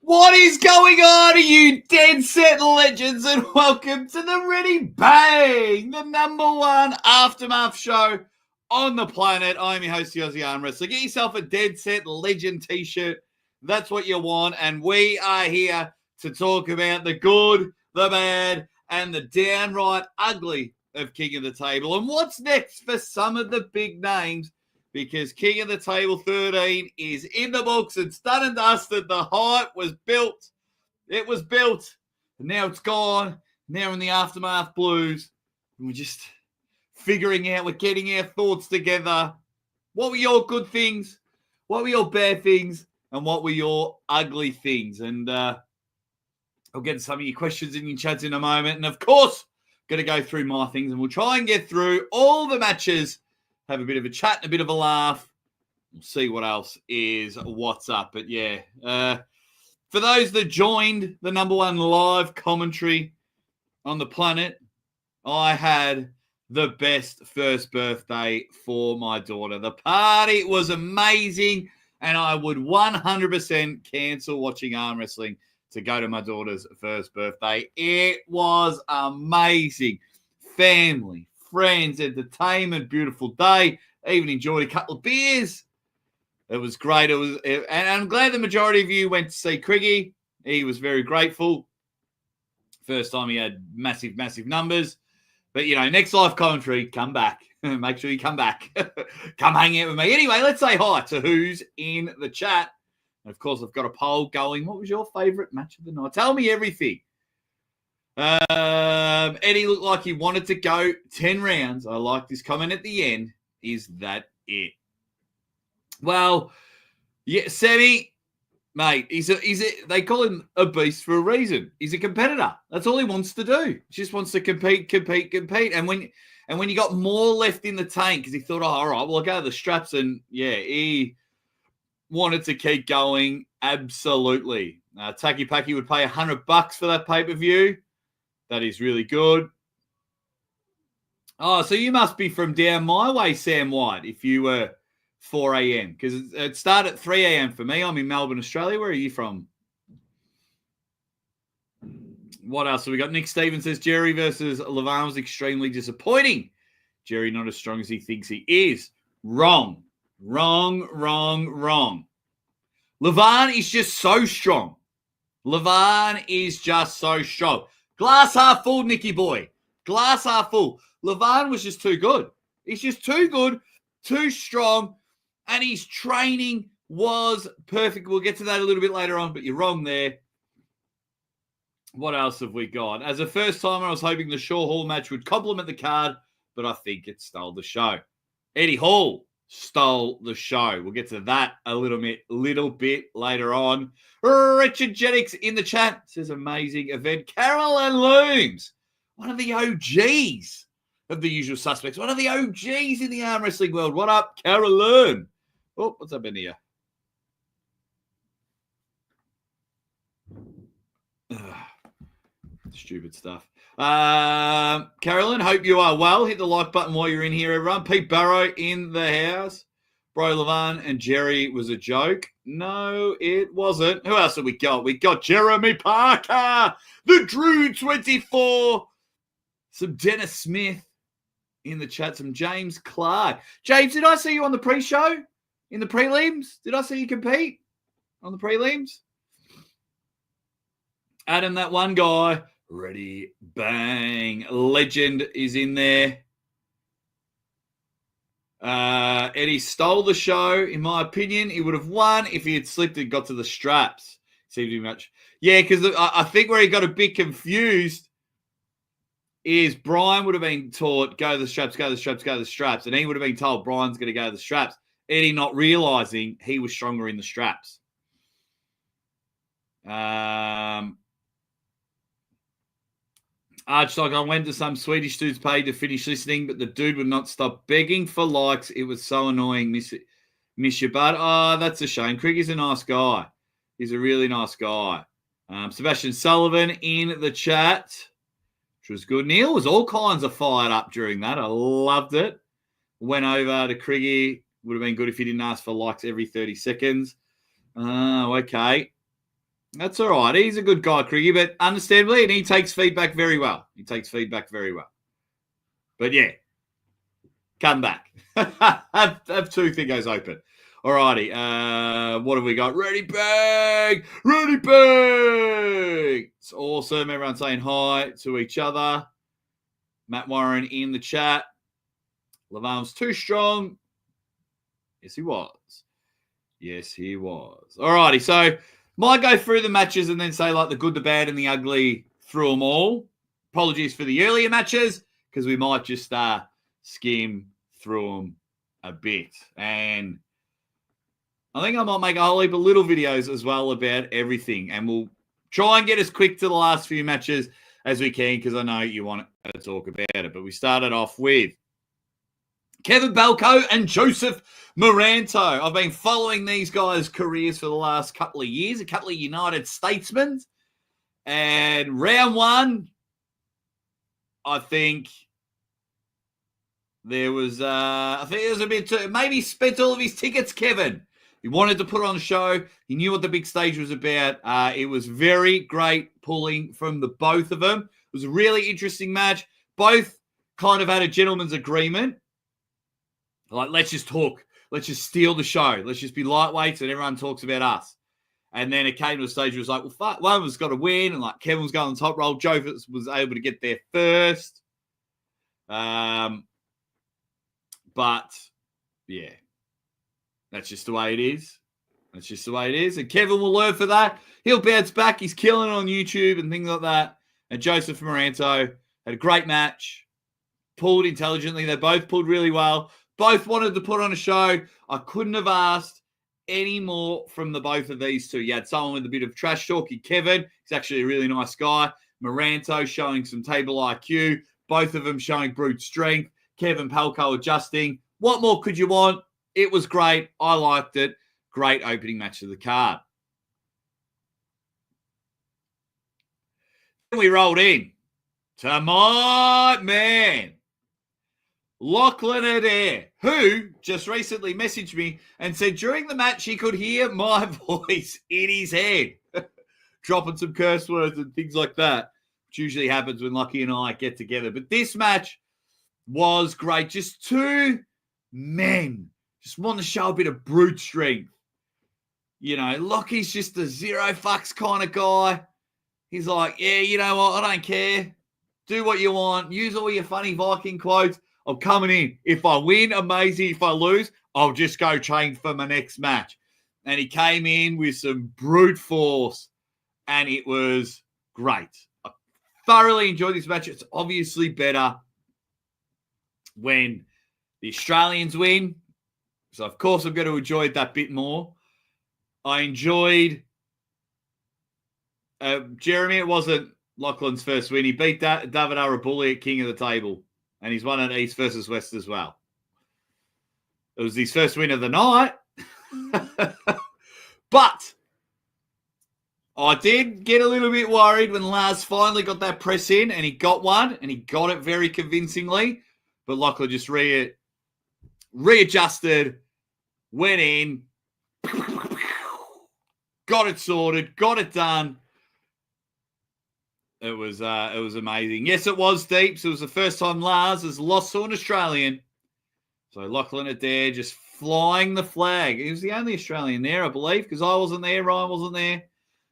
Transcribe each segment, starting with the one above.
What is going on, you dead set legends, and welcome to the Ready Bang, the #1 aftermath show on the planet. I'm your host, the Aussie Arm Wrestler. Get yourself a dead set legend t-shirt. That's what you want, and we are here to talk about the good, the bad, and the downright ugly of King of the Table. And what's next for some of the big names, because King of the Table 13 is in the books. It's done and dusted. The hype was built. It was built. And now it's gone. Now in the aftermath blues. And we're just figuring out, we're getting our thoughts together. What were your good things? What were your bad things? And what were your ugly things? And I'll get to some of your questions in your chats in a moment. And of course, going to go through my things. And we'll try and get through all the matches, have a bit of a chat and a bit of a laugh. We'll see what else is what's up. But yeah, for those that joined the #1 live commentary on the planet, I had the best first birthday for my daughter. The party was amazing, and I would 100% cancel watching arm wrestling to go to my daughter's first birthday. It was amazing. Family, friends, entertainment, beautiful day. I even enjoyed a couple of beers. It was great. And I'm glad the majority of you went to see Criggy. He was very grateful. First time he had massive, massive numbers. But, you know, next live commentary, come back. Make sure you come back. Come hang out with me. Anyway, let's say hi to who's in the chat. And, of course, I've got a poll going. What was your favourite match of the night? Tell me everything. Eddie looked like he wanted to go 10 rounds. I like this comment at the end. Is that it? Well, yeah, Sammy, mate, they call him a beast for a reason. He's a competitor. That's all he wants to do. He just wants to compete. And when you got more left in the tank, because he thought, oh, all right, well, I'll go to the straps. And yeah, he wanted to keep going. Absolutely. Taki Paki would pay $100 for that pay-per-view. That is really good. Oh, so you must be from down my way, Sam White, if you were 4 a.m. because it started at 3 a.m. for me. I'm in Melbourne, Australia. Where are you from? What else have we got? Nick Stevens says Jerry versus Levan was extremely disappointing. Jerry not as strong as he thinks he is. Wrong. Levan is just so strong. Levan is just so strong. Glass half full, Nicky boy. Glass half full. Levan was just too good. He's just too good, too strong, and his training was perfect. We'll get to that a little bit later on, but you're wrong there. What else have we got? As a first timer, I was hoping the Shaw Hall match would complement the card, but I think it stole the show. Eddie Hall stole the show. We'll get to that a little bit later on. Richard Jennings in the chat says amazing event. Carolyn Looms, one of the OGs of the usual suspects. One of the OGs in the arm wrestling world. What up, Carolyn? Oh, what's up in here? Stupid stuff. Carolyn, hope you are well. Hit the like button while you're in here, everyone. Pete Barrow in the house. Bro Levan and Jerry was a joke. No, it wasn't. Who else have we got? We got Jeremy Parker, the Drew 24. Some Dennis Smith in the chat. Some James Clark. James, did I see you on the pre-show? In the prelims? Did I see you compete on the prelims? Adam, that one guy. Ready, bang. Legend is in there. Eddie stole the show. In my opinion, he would have won if he had slipped and got to the straps. Seemed to be much. Yeah, because I think where he got a bit confused is Brian would have been taught, go to the straps, go to the straps, go to the straps. And he would have been told Brian's going to go to the straps. Eddie not realizing he was stronger in the straps. Archlock, I went to some Swedish dude's page to finish listening, but the dude would not stop begging for likes. It was so annoying. Miss you, bud. Oh, that's a shame. Craiggie's a nice guy. He's a really nice guy. Sebastian Sullivan in the chat, which was good. Neil was all kinds of fired up during that. I loved it. Went over to Craigie. Would have been good if he didn't ask for likes every 30 seconds. Oh, okay. That's all right. He's a good guy, Craigie, but understandably, and he takes feedback very well. But yeah, come back. have two thingos open. All righty. What have we got? Ready, bang! Ready, bang! It's awesome. Everyone saying hi to each other. Matt Warren in the chat. Levan's too strong. Yes, he was. All righty. So, might go through the matches and then say like the good, the bad, and the ugly through them all. Apologies for the earlier matches because we might just skim through them a bit. And I think I might make a whole heap of little videos as well about everything. And we'll try and get as quick to the last few matches as we can because I know you want to talk about it. But we started off with Kevin Belko and Joseph Moranto. I've been following these guys' careers for the last couple of years, a couple of United Statesmen. And round one, I think there was a bit, maybe spent all of his tickets, Kevin. He wanted to put on a show. He knew what the big stage was about. It was very great pulling from the both of them. It was a really interesting match. Both kind of had a gentleman's agreement. Like, let's just talk. Let's just steal the show. Let's just be lightweights and everyone talks about us. And then it came to a stage where it was like, well, fuck, one of us got to win. And like Kevin was going on the top roll. Joe was able to get there first. But yeah, that's just the way it is. And Kevin will learn for that. He'll bounce back. He's killing it on YouTube and things like that. And Joseph Moranto had a great match. Pulled intelligently. They both pulled really well. Both wanted to put on a show. I couldn't have asked any more from the both of these two. You had someone with a bit of trash talking. Kevin, he's actually a really nice guy. Moranto showing some table IQ. Both of them showing brute strength. Kevin Palco adjusting. What more could you want? It was great. I liked it. Great opening match of the card. Then we rolled in to my man, Lachlan Adair, who just recently messaged me and said during the match he could hear my voice in his head, dropping some curse words and things like that, which usually happens when Lucky and I get together. But this match was great. Just two men just want to show a bit of brute strength. You know, Lockie's just a zero fucks kind of guy. He's like, yeah, you know what? I don't care. Do what you want. Use all your funny Viking quotes. I'm coming in. If I win, amazing. If I lose, I'll just go train for my next match. And he came in with some brute force, and it was great. I thoroughly enjoyed this match. It's obviously better when the Australians win. So, of course, I'm going to enjoy it that bit more. I enjoyed Jeremy. It wasn't Lachlan's first win. He beat David Arabulli at King of the Table. And he's won at East versus West as well. It was his first win of the night. But I did get a little bit worried when Lars finally got that press in, and he got one, and he got it very convincingly. But Lachlan just readjusted, went in, got it sorted, got it done. It was amazing. Yes, it was deep. So it was the first time Lars has lost to an Australian. So Lachlan Adair just flying the flag. He was the only Australian there, I believe, because I wasn't there, Ryan wasn't there,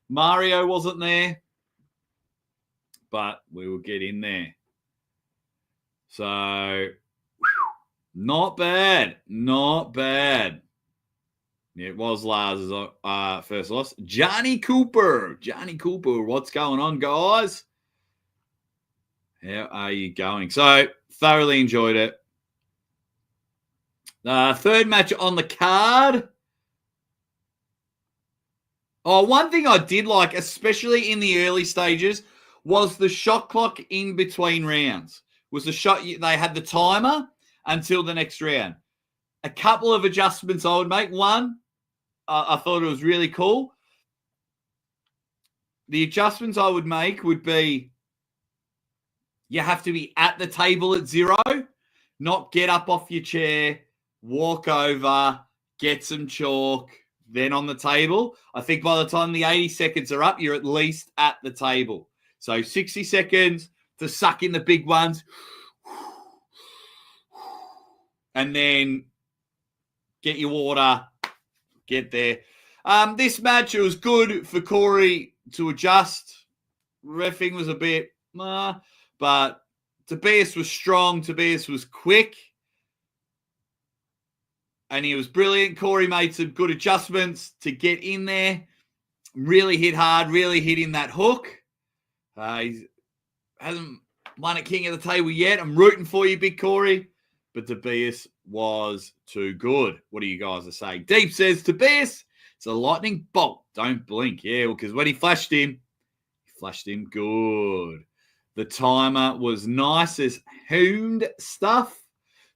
Mario wasn't there. But we will get in there. So, not bad. It was Lars's first loss. Johnny Cooper, what's going on, guys? How are you going? So, thoroughly enjoyed it. Third match on the card. Oh, one thing I did like, especially in the early stages, was the shot clock in between rounds. Was the shot, they had the timer until the next round. A couple of adjustments I would make. One, I thought it was really cool. The adjustments I would make would be you have to be at the table at 0, not get up off your chair, walk over, get some chalk, then on the table. I think by the time the 80 seconds are up, you're at least at the table. So 60 seconds to suck in the big ones. And then get your water, get there. This match, it was good for Corey to adjust. Reffing was a bit, but Tobias was strong. Tobias was quick. And he was brilliant. Corey made some good adjustments to get in there. Really hit hard, really hit in that hook. He hasn't won at King of the Table yet. I'm rooting for you, Big Corey. But Tobias was too good. What do you guys are saying? Deep says, Tobias, it's a lightning bolt. Don't blink. Yeah, well, because when he flashed him good. The timer was nice as hound stuff.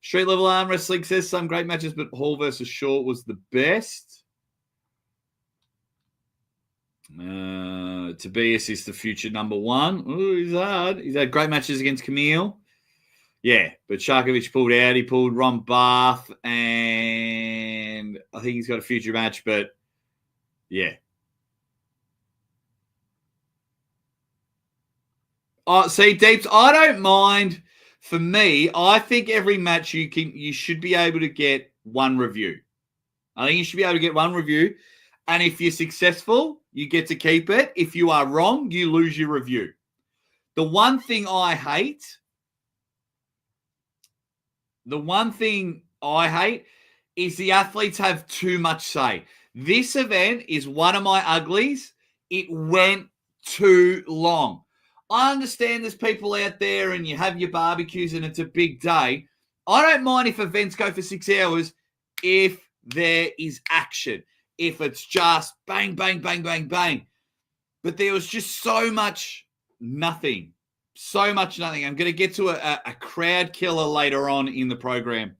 Street level arm wrestling says some great matches, but Hall versus Short was the best. Tobias is the future number one. Ooh, he's hard. He's had great matches against Camille. Yeah, but Sharkovic pulled out. He pulled Ron Barth, and I think he's got a future match, but yeah. See, Deeps, I don't mind. For me, I think every match you should be able to get one review. I think you should be able to get one review. And if you're successful, you get to keep it. If you are wrong, you lose your review. The one thing I hate is the athletes have too much say. This event is one of my uglies. It went too long. I understand there's people out there and you have your barbecues and it's a big day. I don't mind if events go for 6 hours if there is action. If it's just bang, bang, bang, bang, bang. But there was just so much nothing. So much nothing. I'm going to get to a crowd killer later on in the program.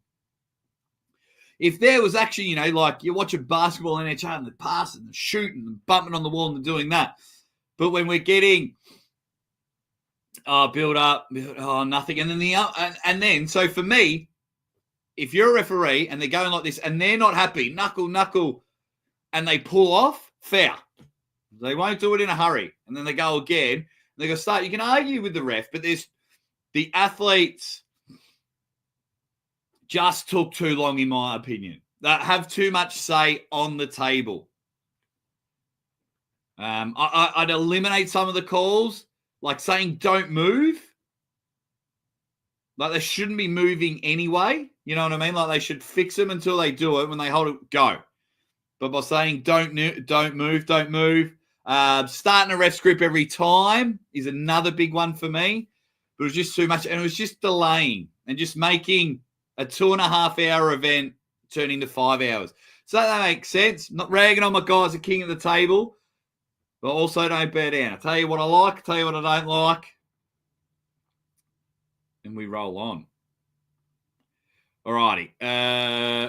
If there was actually, like you're watching basketball in NHL and they're passing and shooting and bumping on the wall and doing that. But when we're getting build up, nothing. And then, so for me, if you're a referee and they're going like this and they're not happy, knuckle, and they pull off, foul. They won't do it in a hurry. And then they go again. They're going to start. You can argue with the ref, but there's the athletes just took too long, in my opinion. They have too much say on the table. I'd eliminate some of the calls. Like saying don't move. Like they shouldn't be moving anyway. You know what I mean? Like they should fix them until they do it. When they hold it, go. But by saying don't move. Starting a ref's grip every time is another big one for me. But it was just too much. And it was just delaying and just making a 2.5 hour event turn into 5 hours. So that makes sense. I'm not ragging on my guys at King of the Table. But also don't bear down. I'll tell you what I like. I'll tell you what I don't like. And we roll on. All righty.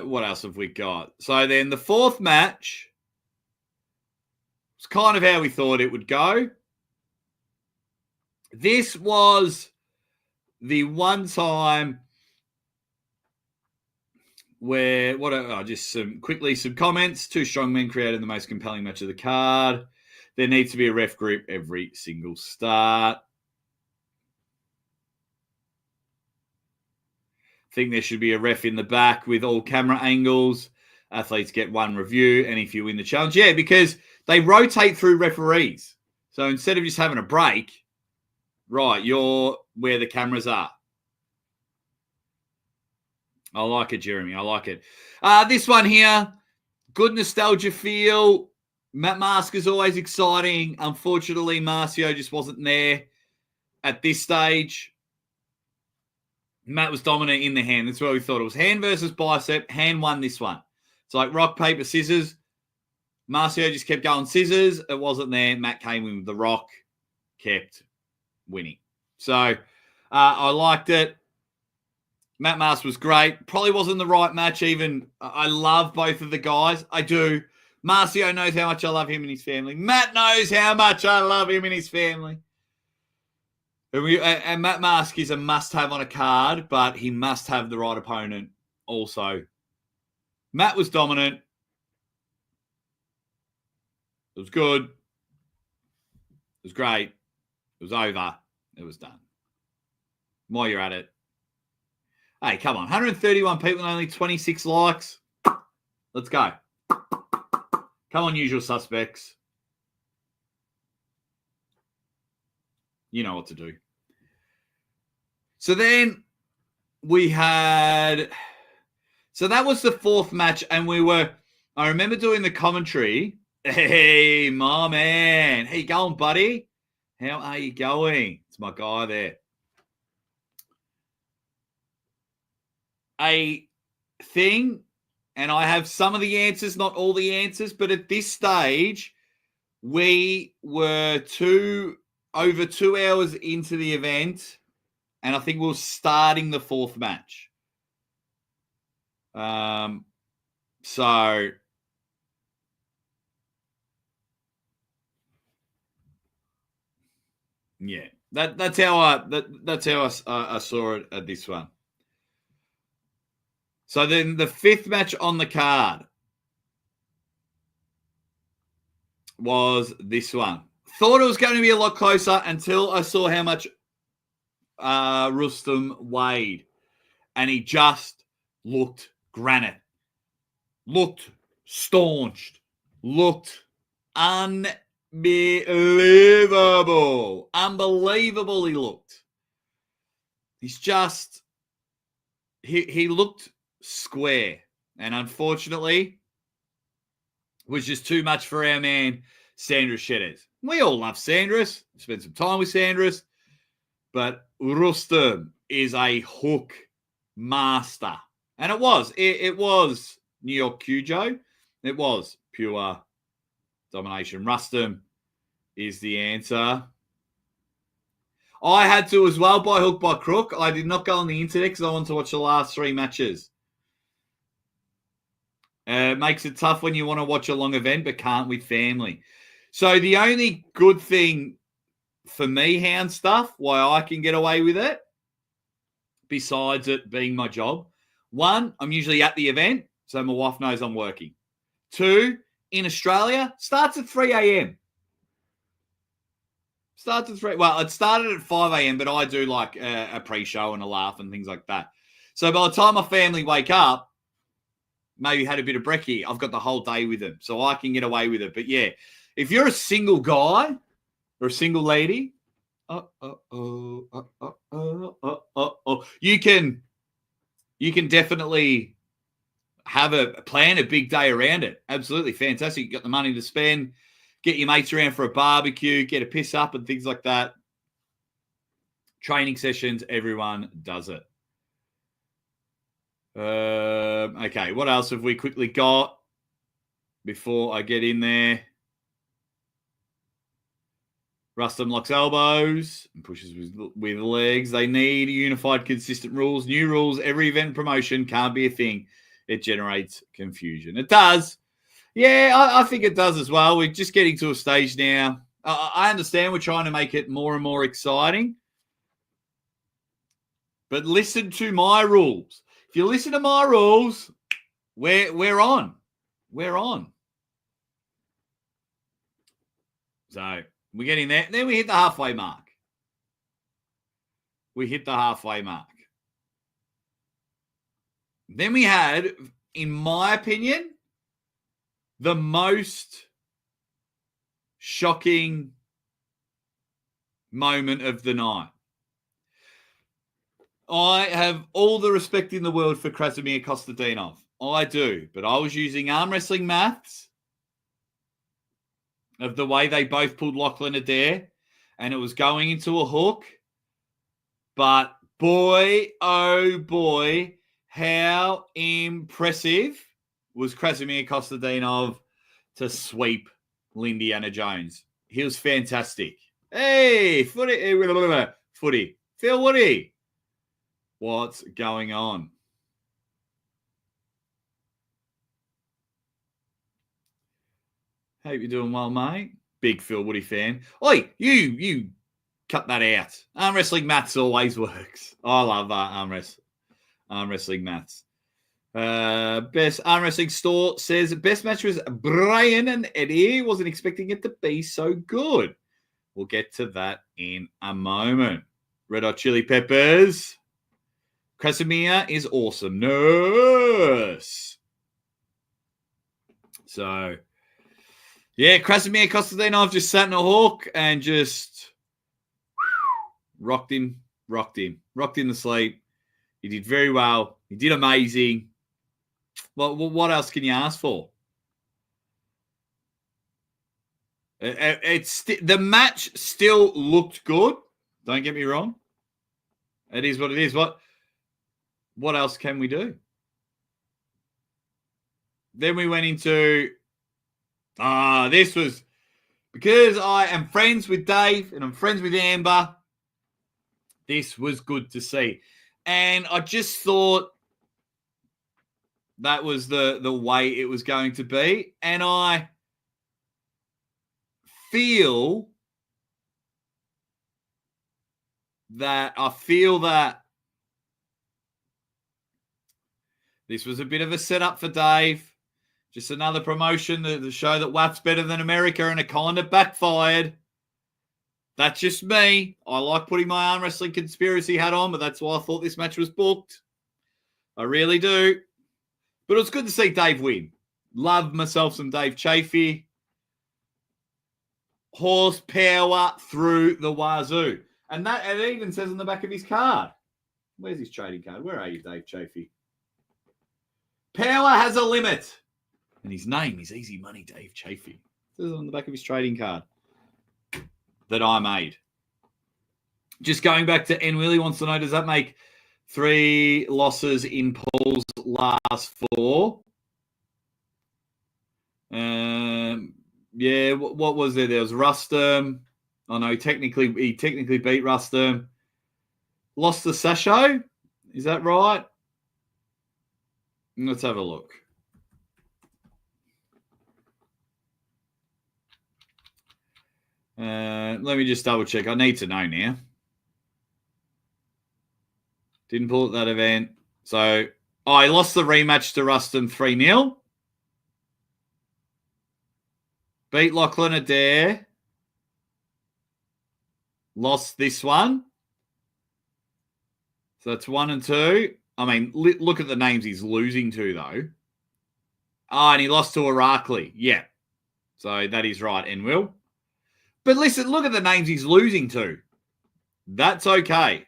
What else have we got? So then the fourth match was kind of how we thought it would go. This was the one time where, just some comments. Two strong men created the most compelling match of the card. There needs to be a ref group every single start. I think there should be a ref in the back with all camera angles. Athletes get one review, and if you win the challenge, yeah, because they rotate through referees. So instead of just having a break, right, you're where the cameras are. I like it, Jeremy. I like it. This one here, good nostalgia feel. Matt Mask is always exciting. Unfortunately, Marcio just wasn't there at this stage. Matt was dominant in the hand. That's what we thought. It was hand versus bicep. Hand won this one. It's like rock, paper, scissors. Marcio just kept going scissors. It wasn't there. Matt came in with the rock, kept winning. So I liked it. Matt Mask was great. Probably wasn't the right match even. I love both of the guys. I do. Marcio knows how much I love him and his family. Matt knows how much I love him and his family. And Matt Mask is a must-have on a card, but he must have the right opponent also. Matt was dominant. It was good. It was great. It was over. It was done. While you're at it. Hey, come on. 131 people and only 26 likes. Let's go. Come on, usual suspects. You know what to do. So then we had... So that was the fourth match, and I remember doing the commentary. Hey, my man. How you going, buddy? How are you going? It's my guy there. A thing, and I have some of the answers, not all the answers, but at this stage, we were over 2 hours into the event, and I think we were starting the fourth match. So yeah, that's how I saw it at this one. So then the fifth match on the card was this one. Thought it was going to be a lot closer until I saw how much Rustam weighed. And he just looked granite. Looked staunched. Looked unbelievable. Unbelievable he looked. He's just... He looked square. And unfortunately, it was just too much for our man, Sandras Shedders. We all love Sandras. Spent some time with Sandras. But Rustam is a hook master. And it was. It was New York Cujo. It was pure domination. Rustam is the answer. I had to as well, by hook, by crook. I did not go on the internet because I wanted to watch the last three matches. It makes it tough when you want to watch a long event but can't with family. So the only good thing for me, Hound stuff, why I can get away with it, besides it being my job, one, I'm usually at the event, so my wife knows I'm working. Two, in Australia, starts at 3 a.m. Starts at 3. Well, it started at 5 a.m., but I do like a pre-show and a laugh and things like that. So by the time my family wake up, maybe had a bit of brekkie, I've got the whole day with them, so I can get away with it. But yeah, if you're a single guy or a single lady, you can definitely have plan a big day around it. Absolutely fantastic. You got the money to spend, get your mates around for a barbecue, get a piss up and things like that. Training sessions, everyone does it. Okay, what else have we quickly got before I get in there? Rustam locks elbows and pushes with legs. They need unified, consistent rules. New rules, every event promotion can't be a thing. It generates confusion. It does. Yeah, I think it does as well. We're just getting to a stage now. I understand we're trying to make it more and more exciting. But listen to my rules. If you listen to my rules, we're on. We're on. So we're getting there. Then we hit the halfway mark. Then we had, in my opinion, the most shocking moment of the night. I have all the respect in the world for Krasimir Kostadinov. I do. But I was using arm wrestling maths of the way they both pulled Lachlan Adair, and it was going into a hook. But boy, oh boy, how impressive was Krasimir Kostadinov to sweep Lindiana Jones. He was fantastic. Hey, footy. Phil Woody. What's going on? Hope you're doing well, mate. Big Phil Woody fan. Oi, you cut that out. Arm wrestling maths always works. I love arm wrestling maths. Best Arm Wrestling Store says best match was Brian and Eddie. Wasn't expecting it to be so good. We'll get to that in a moment. Red Hot Chili Peppers. Krasimir is awesome. Nurse. So, yeah, Krasimir Konstantinov just sat in a hawk and just rocked him to sleep. He did very well. He did amazing. Well, what else can you ask for? The match still looked good. Don't get me wrong. It is what it is. What else can we do? Then we went into this was because I am friends with Dave and I'm friends with Amber. This was good to see. And I just thought that was the way it was going to be. And I feel that this was a bit of a setup for Dave. Just another promotion to show that WAP's better than America, and it kind of backfired. That's just me. I like putting my arm wrestling conspiracy hat on, but that's why I thought this match was booked. I really do. But it was good to see Dave win. Love myself some Dave Chafee. Horsepower through the wazoo. And that it even says on the back of his card. Where's his trading card? Where are you, Dave Chafee? Power has a limit. And his name is Easy Money Dave Chafee. It says on the back of his trading card that I made. Just going back to N. Willie wants to know, does that make 3 losses in Paul's last 4? Yeah, what was there? There was Rustum. Oh no, he technically beat Rustum. Lost the Sasho. Is that right? Let's have a look. Let me just double check. I need to know now. Didn't pull at that event. So, he lost the rematch to Rustum 3-0. Beat Lachlan Adair. Lost this one. So that's 1 and 2. I mean, look at the names he's losing to, though. And he lost to Irakli. Yeah. So that is right, Enwil. But listen, look at the names he's losing to. That's okay.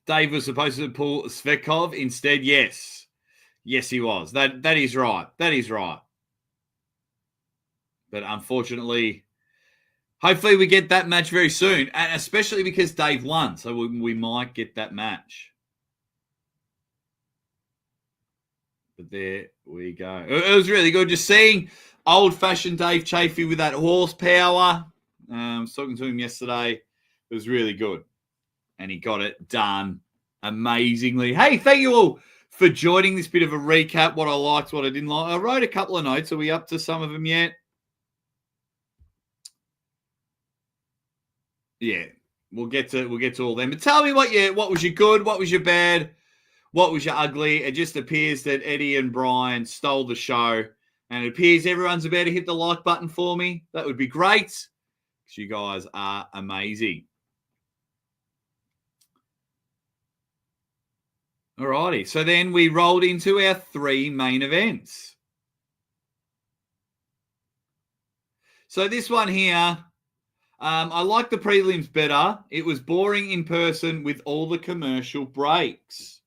Dave was supposed to pull Svetkov instead. Yes. Yes, he was. That is right. That is right. But unfortunately, hopefully we get that match very soon, and especially because Dave won, so we might get that match. But there we go. It was really good just seeing old-fashioned Dave Chafee with that horsepower. I was talking to him yesterday. It was really good. And he got it done amazingly. Hey, thank you all for joining this bit of a recap, what I liked, what I didn't like. I wrote a couple of notes. Are we up to some of them yet? Yeah, we'll get to all them. But tell me what was your good, what was your bad, what was your ugly. It just appears that Eddie and Brian stole the show, and it appears everyone's about to hit the like button for me. That would be great, because you guys are amazing. Alrighty, so then we rolled into our 3 main events. So this one here, I like the prelims better. It was boring in person with all the commercial breaks.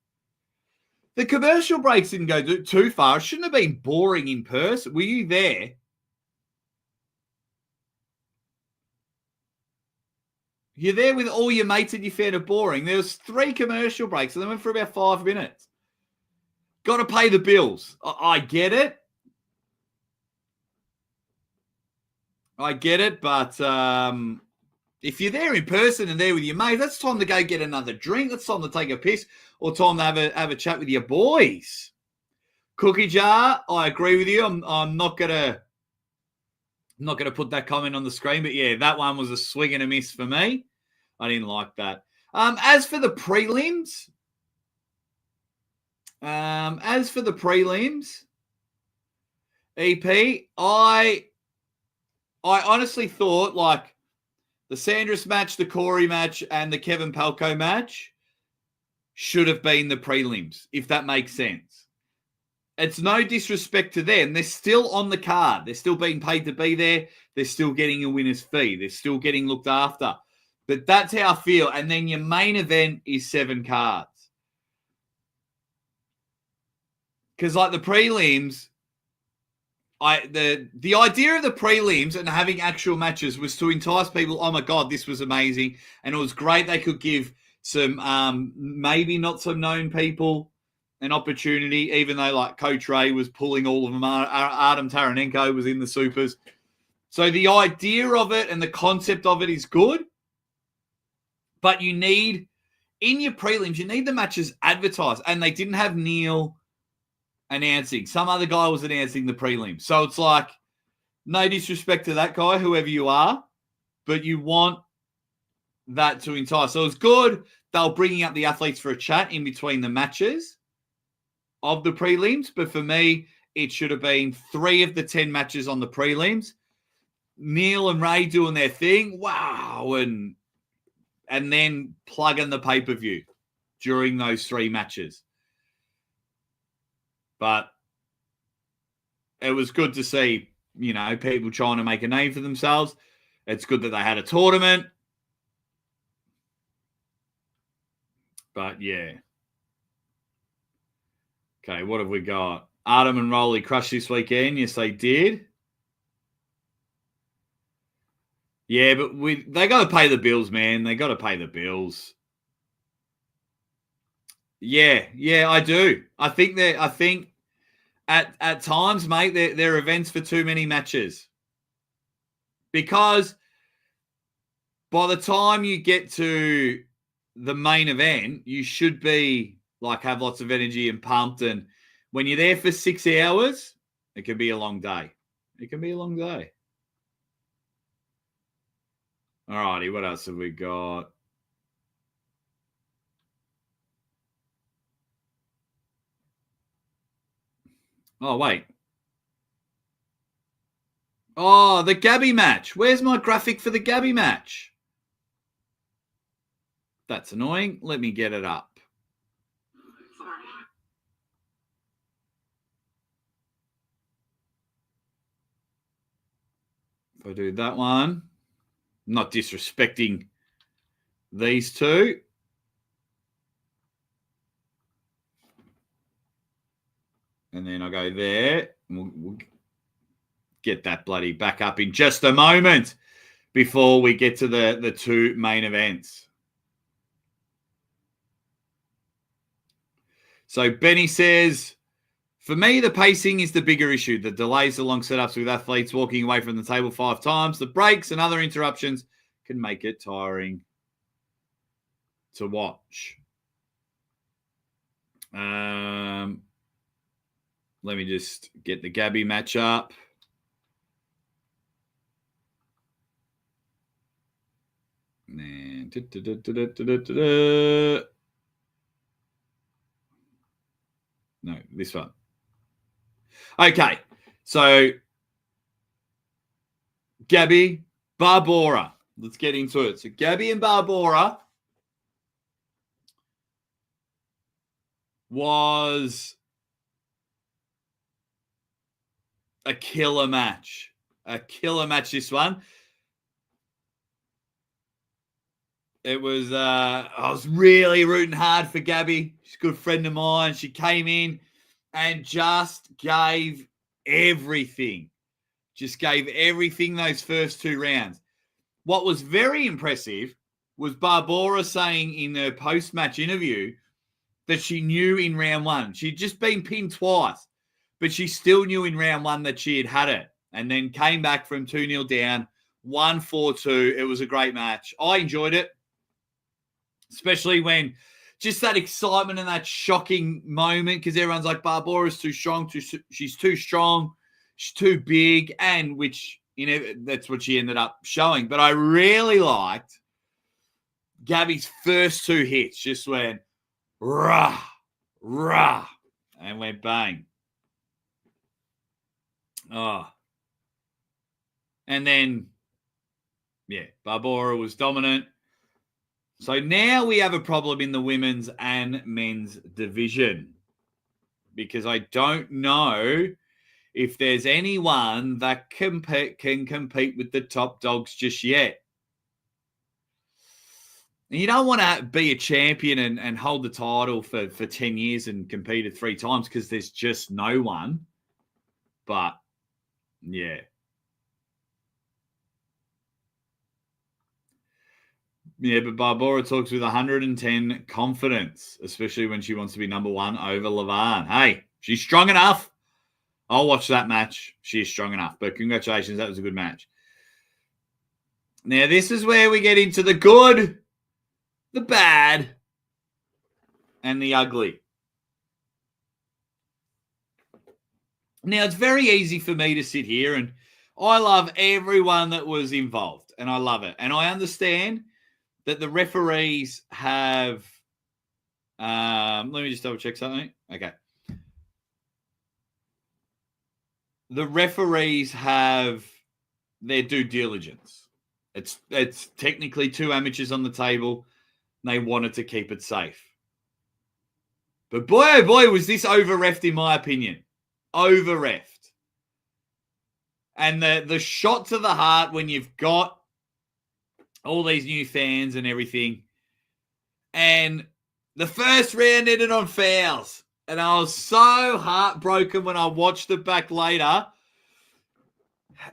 The commercial breaks didn't go too far. It shouldn't have been boring in person. Were you there? You're there with all your mates and you found it boring. There was 3 commercial breaks and they went for about 5 minutes. Got to pay the bills. I get it. But if you're there in person and there with your mate, that's time to go get another drink. That's time to take a piss or time to have a chat with your boys. Cookie jar, I agree with you. I'm not gonna put that comment on the screen, but yeah, that one was a swing and a miss for me. I didn't like that. As for the prelims, As for the prelims, EP, I honestly thought like the Sanders match, the Corey match, and the Kevin Palco match should have been the prelims, if that makes sense. It's no disrespect to them. They're still on the card. They're still being paid to be there. They're still getting a winner's fee. They're still getting looked after. But that's how I feel. And then your main event is 7 cards. Because like the prelims, the idea of the prelims and having actual matches was to entice people. Oh my God, this was amazing. And it was great. They could give some maybe not so known people an opportunity, even though like Coach Ray was pulling all of them. Artem Taranenko was in the supers. So the idea of it and the concept of it is good. But you need, in your prelims, you need the matches advertised. And they didn't have Neil announcing. Some other guy was announcing the prelims. So it's like, no disrespect to that guy, whoever you are, but you want that to entice. So it's good. They're bringing up the athletes for a chat in between the matches of the prelims. But for me, it should have been 3 of the 10 matches on the prelims. Neil and Ray doing their thing. Wow. And then plugging the pay-per-view during those 3 matches. But it was good to see, you know, people trying to make a name for themselves. It's good that they had a tournament. But, yeah. Okay, what have we got? Artem and Rolly crushed this weekend. Yes, they did. Yeah, but they got to pay the bills, man. They got to pay the bills. Yeah, I do. I think at times, mate, they're events for too many matches. Because by the time you get to the main event, you should be like have lots of energy and pumped. And when you're there for 6 hours, it can be a long day. It can be a long day. All righty, what else have we got? Oh, wait. Oh, the Gabby match. Where's my graphic for the Gabby match? That's annoying. Let me get it up. If I do that one, I'm not disrespecting these two. And then I go there. We'll get that bloody back up in just a moment before we get to the 2 main events. So Benny says, for me, the pacing is the bigger issue. The delays, the long setups with athletes walking away from the table 5 times, the breaks and other interruptions can make it tiring to watch. Let me just get the Gabby match up. And no, this one. Okay, so Gabby, Barbora. Let's get into it. So Gabby and Barbora was a killer match. A killer match, this one. It was, I was really rooting hard for Gabby. She's a good friend of mine. She came in and just gave everything. Just gave everything those first 2 rounds. What was very impressive was Barbora saying in her post-match interview that she knew in round 1. She'd just been pinned twice, but she still knew in round 1 that she had it, and then came back from 2-0 down, 1-4-2. It was a great match. I enjoyed it, especially when just that excitement and that shocking moment, because everyone's like, Barbora's too strong. She's too strong. She's too big, and which, you know, that's what she ended up showing. But I really liked Gabby's first 2 hits. Just went, rah, rah. and went bang. Oh. And then, yeah, Barbora was dominant. So now we have a problem in the women's and men's division because I don't know if there's anyone that can compete with the top dogs just yet. And you don't want to be a champion and hold the title for 10 years and competed 3 times because there's just no one. But, yeah. Yeah, but Barbora talks with 110 confidence, especially when she wants to be number 1 over Levan. Hey, she's strong enough. I'll watch that match. She is strong enough. But congratulations, that was a good match. Now, this is where we get into the good, the bad, and the ugly. Now, it's very easy for me to sit here, and I love everyone that was involved, and I love it. And I understand that the referees have... let me just double check something. Okay. The referees have their due diligence. It's technically 2 amateurs on the table. And they wanted to keep it safe. But boy, oh boy, was this over-reffed in my opinion. Over-reffed. And the shot to the heart when you've got all these new fans and everything. And the first round ended on fouls. And I was so heartbroken when I watched it back later.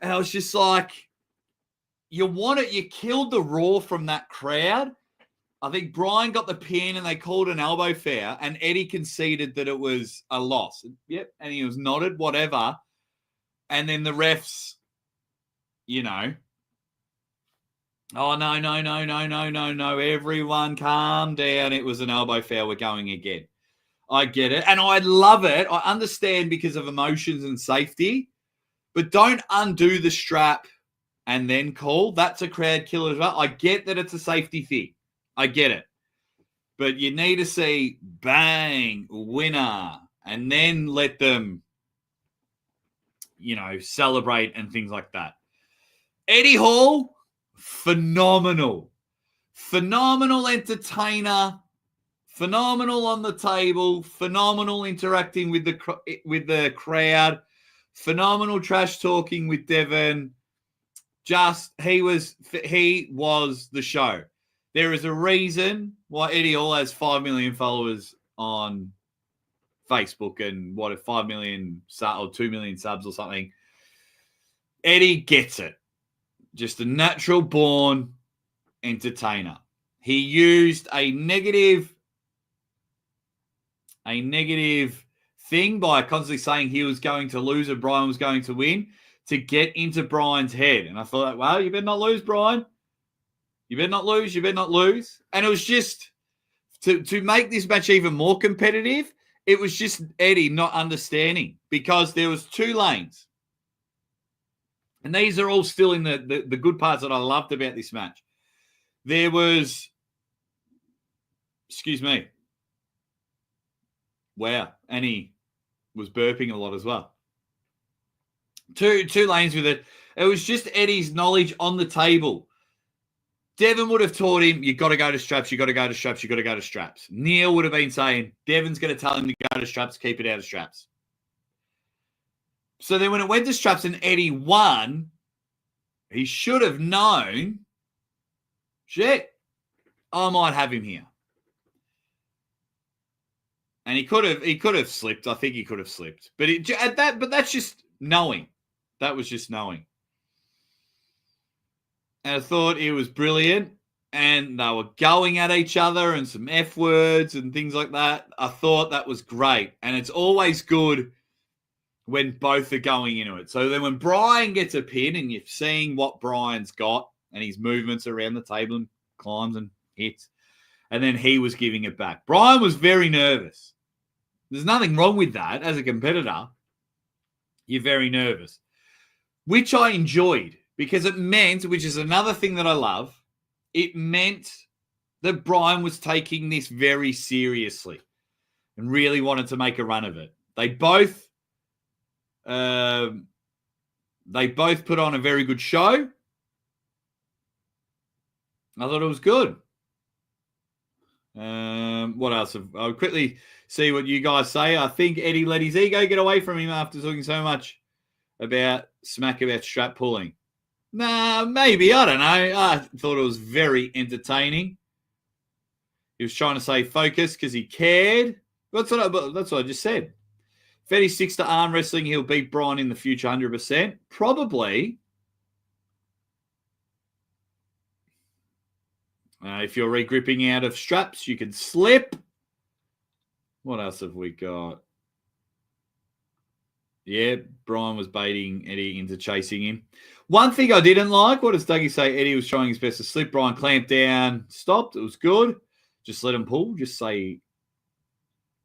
And I was just like, you killed the roar from that crowd. I think Brian got the pin and they called an elbow foul. And Eddie conceded that it was a loss. Yep. And he was nodded, whatever. And then the refs, oh, no. Everyone calm down. It was an elbow foul. We're going again. I get it. And I love it. I understand because of emotions and safety. But don't undo the strap and then call. That's a crowd killer as well. I get that it's a safety thing. I get it. But you need to see bang, winner, and then let them, celebrate and things like that. Eddie Hall, phenomenal. Phenomenal entertainer. Phenomenal on the table. Phenomenal interacting with the crowd. Phenomenal trash talking with Devon. He was the show. There is a reason why Eddie Hall has 5 million followers on Facebook and 5 million or 2 million subs or something. Eddie gets it. Just a natural born entertainer. He used a negative thing by constantly saying he was going to lose and Brian was going to win to get into Brian's head. And I thought, well, you better not lose, Brian. You better not lose. You better not lose. And it was just to make this match even more competitive, it was just Eddie not understanding because there was 2 lanes. And these are all still in the good parts that I loved about this match. There was, excuse me. Wow. And he was burping a lot as well. Two lanes with it. It was just Eddie's knowledge on the table. Devon would have taught him, you got to go to straps, you got to go to straps, you got to go to straps. Neil would have been saying, Devon's going to tell him to go to straps, keep it out of straps. So then when it went to straps and Eddie won, he should have known, shit, I might have him here. And he could have slipped. I think he could have slipped. But that's just knowing. That was just knowing. And I thought it was brilliant. And they were going at each other and some F words and things like that. I thought that was great. And it's always good when both are going into it. So then when Brian gets a pin and you're seeing what Brian's got and his movements around the table and climbs and hits. And then he was giving it back. Brian was very nervous. There's nothing wrong with that. As a competitor, you're very nervous. Which I enjoyed because it meant, which is another thing that I love, it meant that Brian was taking this very seriously and really wanted to make a run of it. They both put on a very good show. I thought it was good. What else? I'll quickly see what you guys say. I think Eddie let his ego get away from him after talking so much about strap pulling. Nah, maybe. I don't know. I thought it was very entertaining. He was trying to say focus because he cared. That's what I just said. If Eddie sticks to arm wrestling, he'll beat Brian in the future 100%. Probably. If you're regripping out of straps, you can slip. What else have we got? Yeah, Brian was baiting Eddie into chasing him. One thing I didn't like, what does Dougie say? Eddie was trying his best to slip. Brian clamped down, stopped. It was good. Just let him pull. Just say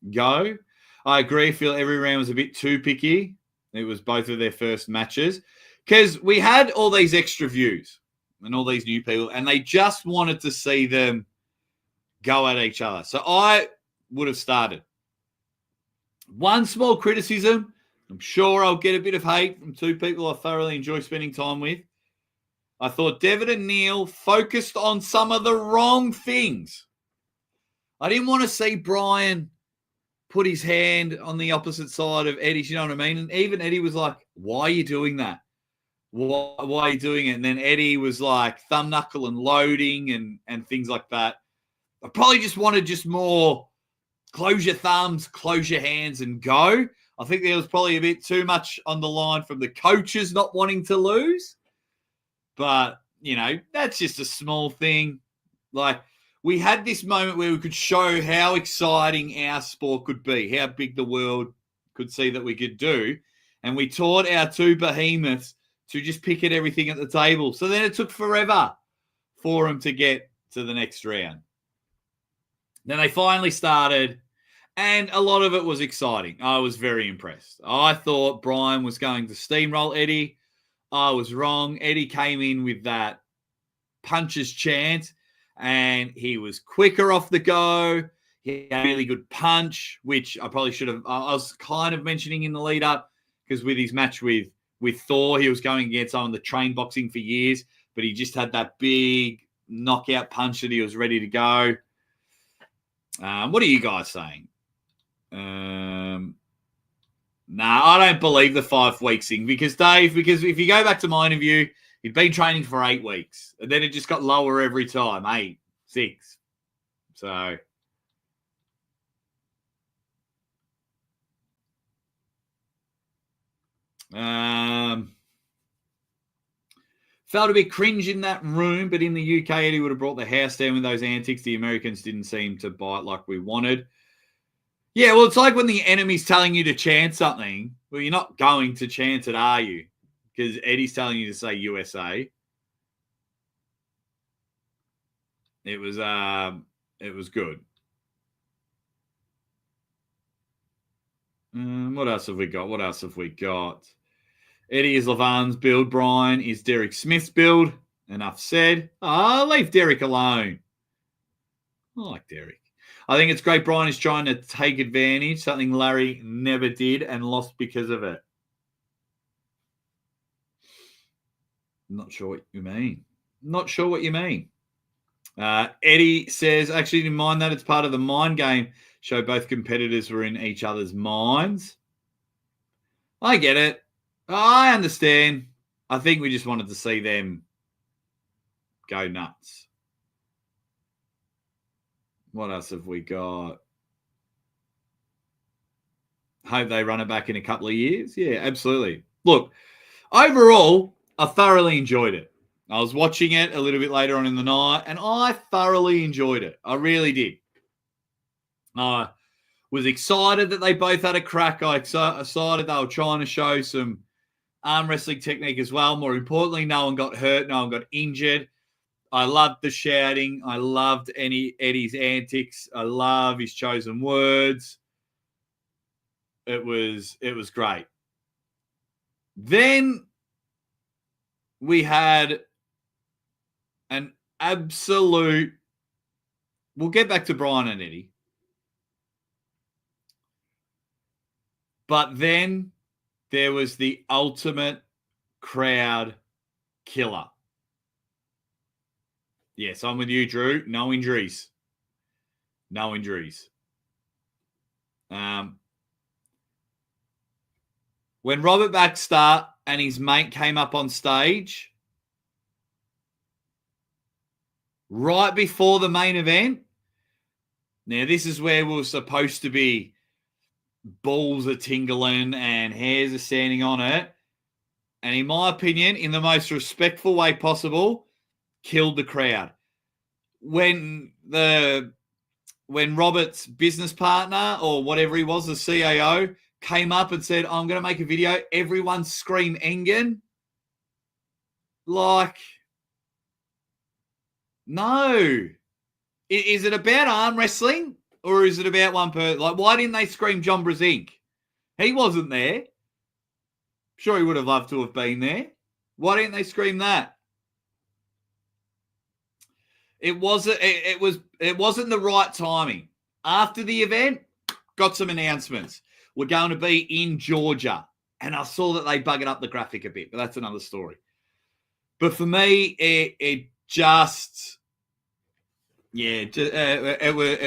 go. I agree. I feel every round was a bit too picky. It was both of their first matches. Because we had all these extra views and all these new people, and they just wanted to see them go at each other. So I would have started. One small criticism. I'm sure I'll get a bit of hate from two people I thoroughly enjoy spending time with. I thought Devitt and Neil focused on some of the wrong things. I didn't want to see Brian put his hand on the opposite side of Eddie's, you know what I mean? And even Eddie was like, why are you doing that? Why are you doing it? And then Eddie was like thumb knuckle and loading and things like that. I probably just wanted more close your thumbs, close your hands and go. I think there was probably a bit too much on the line from the coaches not wanting to lose. But, that's just a small thing. Like, we had this moment where we could show how exciting our sport could be, how big the world could see that we could do. And we taught our two behemoths to just pick at everything at the table. So then it took forever for them to get to the next round. Then they finally started, and a lot of it was exciting. I was very impressed. I thought Brian was going to steamroll Eddie. I was wrong. Eddie came in with that puncher's chance, and he was quicker off the go. He had a really good punch, which I probably should have. I was kind of mentioning in the lead up because with his match with Thor, he was going against someone that trained boxing for years, but he just had that big knockout punch that he was ready to go. What are you guys saying? I don't believe the 5 weeks thing because if you go back to my interview, he'd been training for 8 weeks and then it just got lower every time, 8, 6. So, felt a bit cringe in that room, but in the UK, Eddie would have brought the house down with those antics. The Americans didn't seem to bite like we wanted. Yeah, well, it's like when the enemy's telling you to chant something. Well, you're not going to chant it, are you? Because Eddie's telling you to say USA. It was good. What else have we got? Eddie is Levan's build. Brian is Derek Smith's build. Enough said. Leave Derek alone. I like Derek. I think it's great Brian is trying to take advantage, something Larry never did and lost because of it. Not sure what you mean. Eddie says, actually didn't mind that. It's part of the mind game. Show both competitors were in each other's minds. I get it. I understand. I think we just wanted to see them go nuts. What else have we got? Hope they run it back in a couple of years. Yeah, absolutely. Look, overall, I thoroughly enjoyed it. I was watching it a little bit later on in the night, and I thoroughly enjoyed it. I really did. I was excited that they both had a crack. I excited they were trying to show some arm wrestling technique as well. More importantly, no one got hurt, no one got injured. I loved the shouting. I loved Eddie's antics. I love his chosen words. It was great. Then we had an absolute. We'll get back to Brian and Eddie. But then there was the ultimate crowd killer. Yes, I'm with you, Drew. No injuries. No injuries. When Robert Baxter and his mate came up on stage right before the main event, now this is where we were supposed to be balls are tingling and hairs are standing on it. And in my opinion, in the most respectful way possible, killed the crowd. When Robert's business partner or whatever he was, the CAO, came up and said, I'm going to make a video, everyone scream Engen. Like, no. Is it about arm wrestling or is it about one person? Like, why didn't they scream John Brasink? He wasn't there. Sure, he would have loved to have been there. Why didn't they scream that? It wasn't the right timing. After the event, got some announcements. We're going to be in Georgia. And I saw that they buggered up the graphic a bit, but that's another story. But for me, it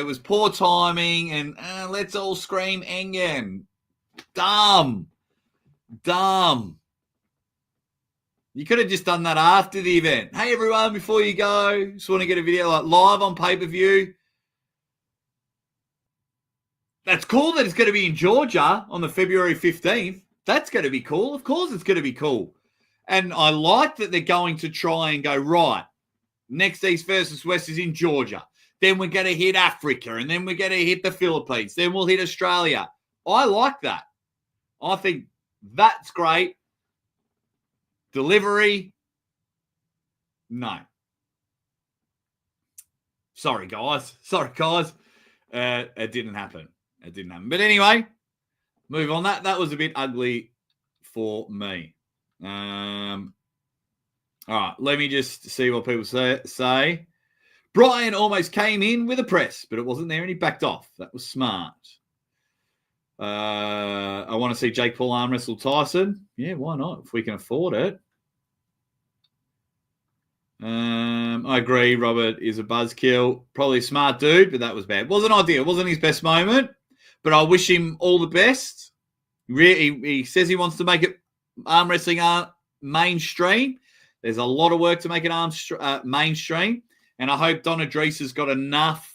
was poor timing and let's all scream Engen. Dumb. You could have just done that after the event. Hey, everyone, before you go, just want to get a video like live on pay-per-view. That's cool that it's going to be in Georgia on the February 15th. That's going to be cool. Of course it's going to be cool. And I like that they're going to try and go, right, next East versus West is in Georgia. Then we're going to hit Africa, and then we're going to hit the Philippines. Then we'll hit Australia. I like that. I think that's great. Delivery, no. Sorry, guys. It didn't happen. But anyway, move on. That was a bit ugly for me. All right, let me just see what people say. Brian almost came in with a press, but it wasn't there and he backed off. That was smart. I want to see Jake Paul arm wrestle Tyson. Yeah, why not? If we can afford it. I agree. Robert is a buzzkill. Probably a smart dude, but that was bad. Wasn't ideal. It wasn't his best moment, but I wish him all the best. He says he wants to make it arm wrestling mainstream. There's a lot of work to make it mainstream, and I hope Don Idris has got enough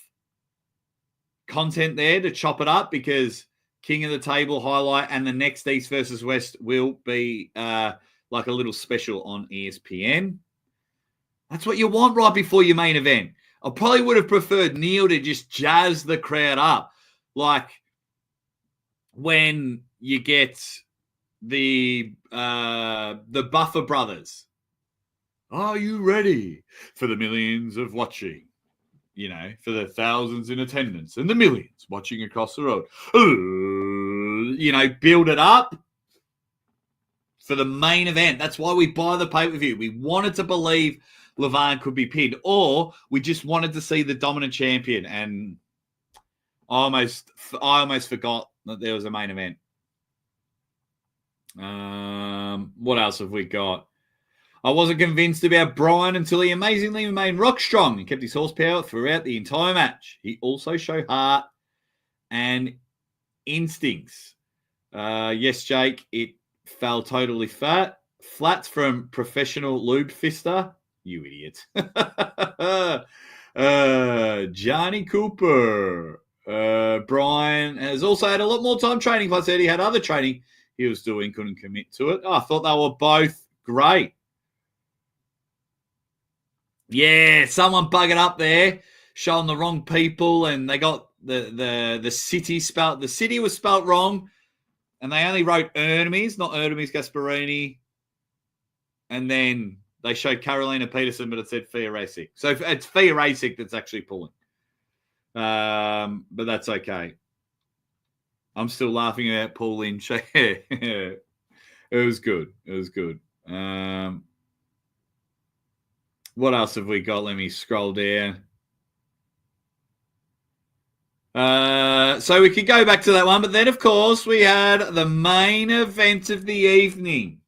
content there to chop it up because King of the Table highlight and the next East versus West will be like a little special on ESPN. That's what you want right before your main event. I probably would have preferred Neil to just jazz the crowd up. Like when you get the Buffer brothers. Are you ready for the millions of watching? You know, for the thousands in attendance and the millions watching across the road. You know, build it up for the main event. That's why we buy the pay-per-view. We wanted to believe Levan could be pinned, or we just wanted to see the dominant champion. And I almost forgot that there was a main event. What else have we got? I wasn't convinced about Brian until he amazingly remained rock strong and kept his horsepower throughout the entire match. He also showed heart and instincts. Yes, Jake, it fell totally flat. Flats from professional lube fister. You idiot. Johnny Cooper. Brian has also had a lot more time training. Plus, he had other training he was doing, couldn't commit to it. Oh, I thought they were both great. Yeah, someone buggered up there, showing the wrong people, and they got the city spelt. The city was spelt wrong, and they only wrote Ernemies, not Ernemies Gasparini. And then they showed Carolina Peterson, but it said Fia Racing. So it's Fia Racing that's actually pulling. But that's okay. I'm still laughing about Paul Lynch. It was good. What else have we got? Let me scroll down. So we could go back to that one, but then, of course, we had the main event of the evening.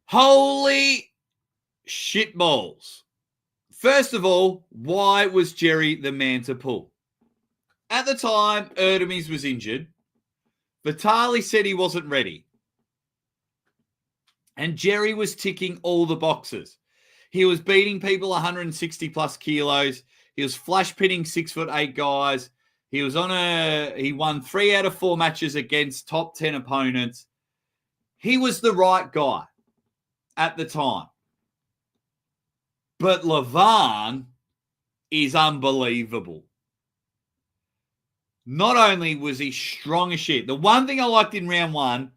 Holy shitballs. First of all, why was Jerry the man to pull? At the time, Erdemes was injured. Vitali said he wasn't ready. And Jerry was ticking all the boxes. He was beating people 160 plus kilos. He was flash pitting 6'8" guys. He won 3 out of 4 matches against top 10 opponents. He was the right guy at the time. But Levan is unbelievable. Not only was he strong as shit. The one thing I liked in round 1,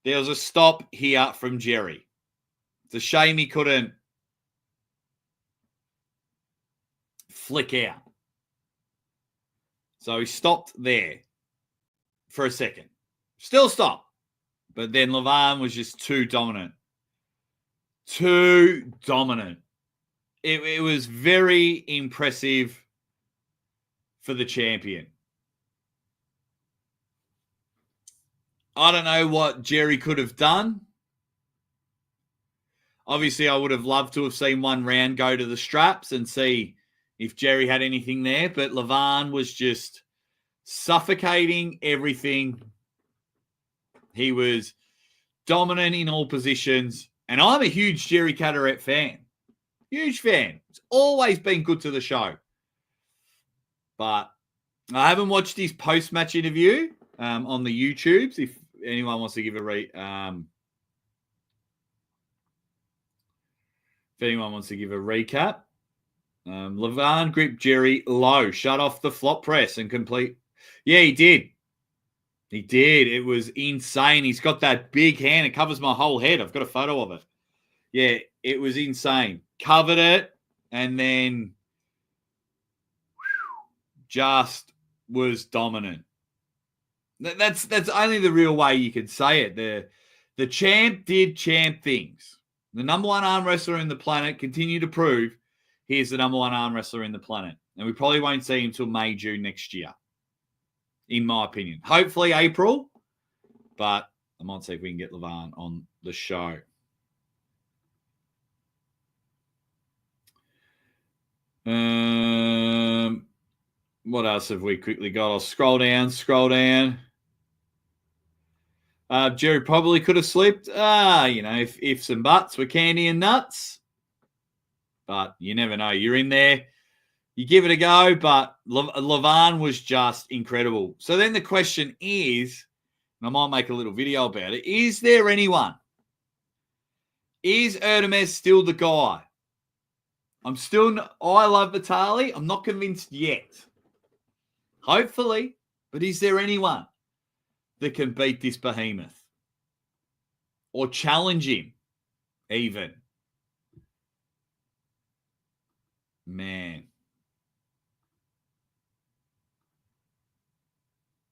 there was a stop here from Jerry. It's a shame he couldn't flick out. So he stopped there for a second. Still stopped. But then Levan was just too dominant. Too dominant. It was very impressive for the champion. I don't know what Jerry could have done. Obviously, I would have loved to have seen one round go to the straps and see if Jerry had anything there. But Levan was just suffocating everything. He was dominant in all positions. And I'm a huge Jerry Caderet fan. Huge fan. It's always been good to the show. But I haven't watched his post-match interview on the YouTubes. If anyone wants to give a recap. Levan gripped Jerry low, shut off the flop press and complete. Yeah, he did. He did. It was insane. He's got that big hand. It covers my whole head. I've got a photo of it. Yeah, it was insane. Covered it and then just was dominant. That's only the real way you could say it. The champ did champ things. The number one arm wrestler in the planet continued to prove he is the number one arm wrestler in the planet. And we probably won't see him until May, June next year, in my opinion. Hopefully April, but I might see if we can get Levan on the show. What else have we quickly got? I'll scroll down. Jerry probably could have slipped. If ifs and buts were candy and nuts. But you never know. You're in there. You give it a go. But Levan was just incredible. So then the question is, and I might make a little video about it, is there anyone? Is Erdemes still the guy? I love Vitali. I'm not convinced yet. Hopefully. But is there anyone that can beat this behemoth? Or challenge him, even? Man.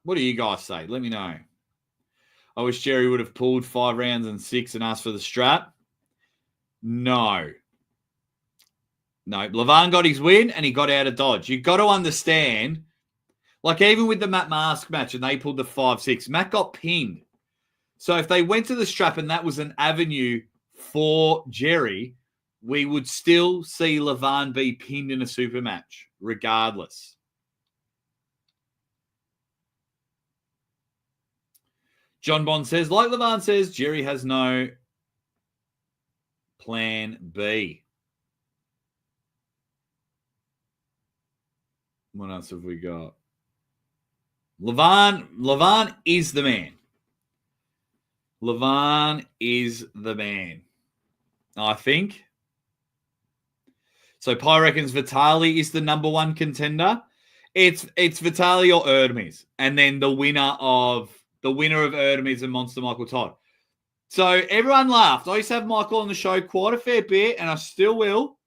What do you guys say? Let me know. I wish Jerry would have pulled 5 rounds and 6 and asked for the strap. No. Levan got his win and he got out of dodge. You've got to understand, like even with the Matt Mask match and they pulled the 5-6, Matt got pinned. So if they went to the strap and that was an avenue for Jerry, we would still see Levan be pinned in a super match, regardless. John Bond says, like Levan says, Jerry has no plan B. What else have we got? Levan is the man. Levan is the man, I think. So Pi reckons Vitali is the number one contender. It's Vitali or Erdemes, and then the winner of Erdemes and Monster Michael Todd. So everyone laughed. I used to have Michael on the show quite a fair bit, and I still will.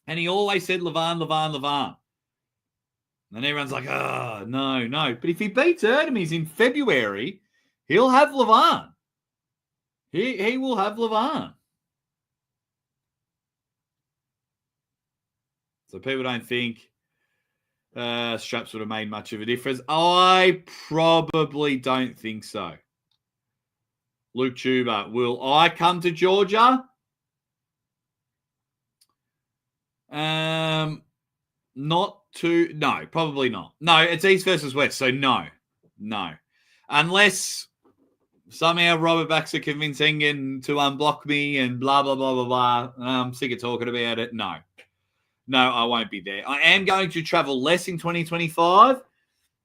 And he always said Levan. And everyone's like, oh, no. But if he beats Erdemes in February, he'll have Levan. He will have Levan. So people don't think straps would have made much of a difference. I probably don't think so. Luke Tuber, will I come to Georgia? No, probably not. No, it's East versus West, so no. Unless somehow Robert Baxter convinced Engen to unblock me and blah, blah, blah, blah, blah. I'm sick of talking about it. No, I won't be there. I am going to travel less in 2025.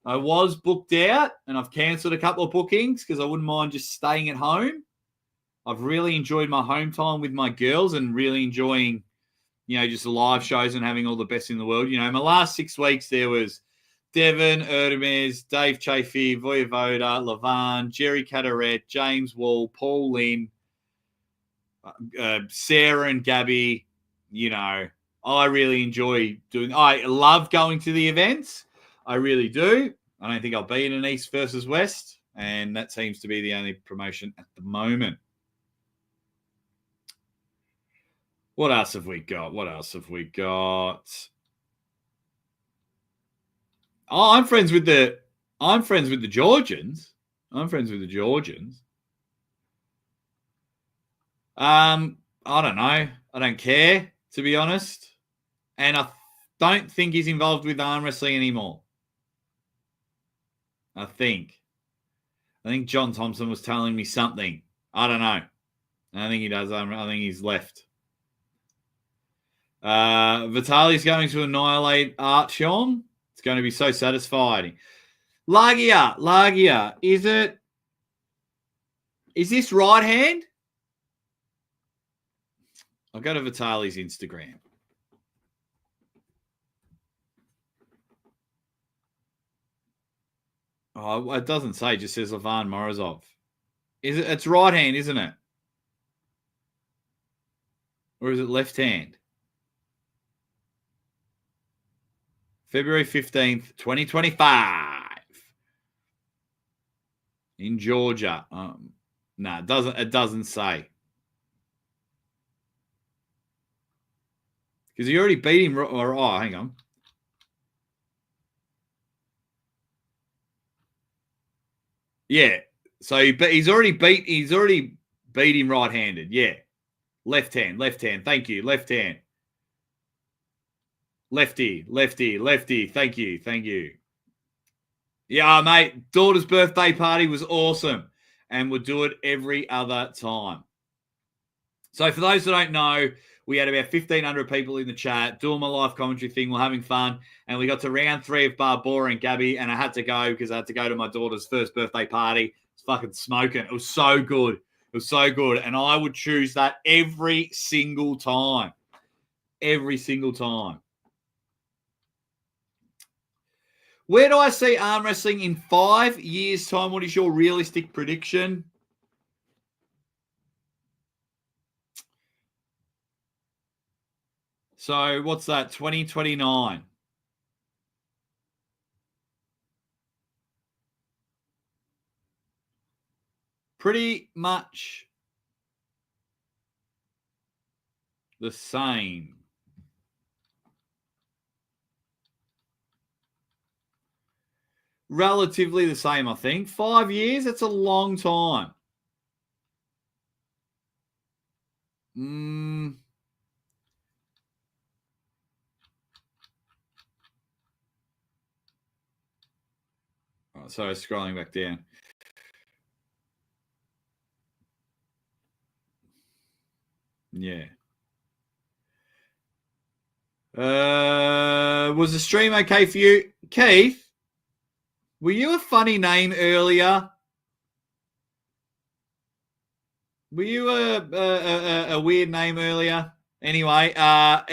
I was booked out and I've cancelled a couple of bookings because I wouldn't mind just staying at home. I've really enjoyed my home time with my girls and really enjoying, just the live shows and having all the best in the world. My last 6 weeks, there was Devon, Erdemez, Dave Chafee, Voivoda, Levan, Jerry Cataret, James Wall, Paul Lynn, Sarah and Gabby. I really enjoy I love going to the events. I really do. I don't think I'll be in an East versus West, and that seems to be the only promotion at the moment. What else have we got? Oh, I'm friends with the Georgians. I don't know. I don't care, to be honest. And I don't think he's involved with arm wrestling anymore. I think John Thompson was telling me something. I don't know. I think he does. I think he's left. Vitali's going to annihilate Artyom. It's going to be so satisfying. Lagia, is this right hand? I'll go to Vitali's Instagram. Oh, it doesn't say. It just says Levan Morozov. It's right hand, isn't it? Or is it left hand? February 15th, 2025. In Georgia. No, it doesn't say. Because he already beat him. Hang on. Yeah. So he's already beat him right-handed. Yeah. Left hand. Thank you. Left hand. Lefty. Thank you. Yeah, mate. Daughter's birthday party was awesome. And we'll do it every other time. So for those that don't know, we had about 1,500 people in the chat doing my live commentary thing. We're having fun. And we got to round 3 of Barbora and Gabby. And I had to go because I had to go to my daughter's first birthday party. It's fucking smoking. It was so good. And I would choose that every single time. Where do I see arm wrestling in 5 years' time? What is your realistic prediction? So what's that? 2029. Pretty much the same. Relatively the same, I think. 5 years, that's a long time. Oh, sorry, scrolling back down. Yeah. Was the stream okay for you? Keith, were you a funny name earlier? Were you a weird name earlier? Anyway, I've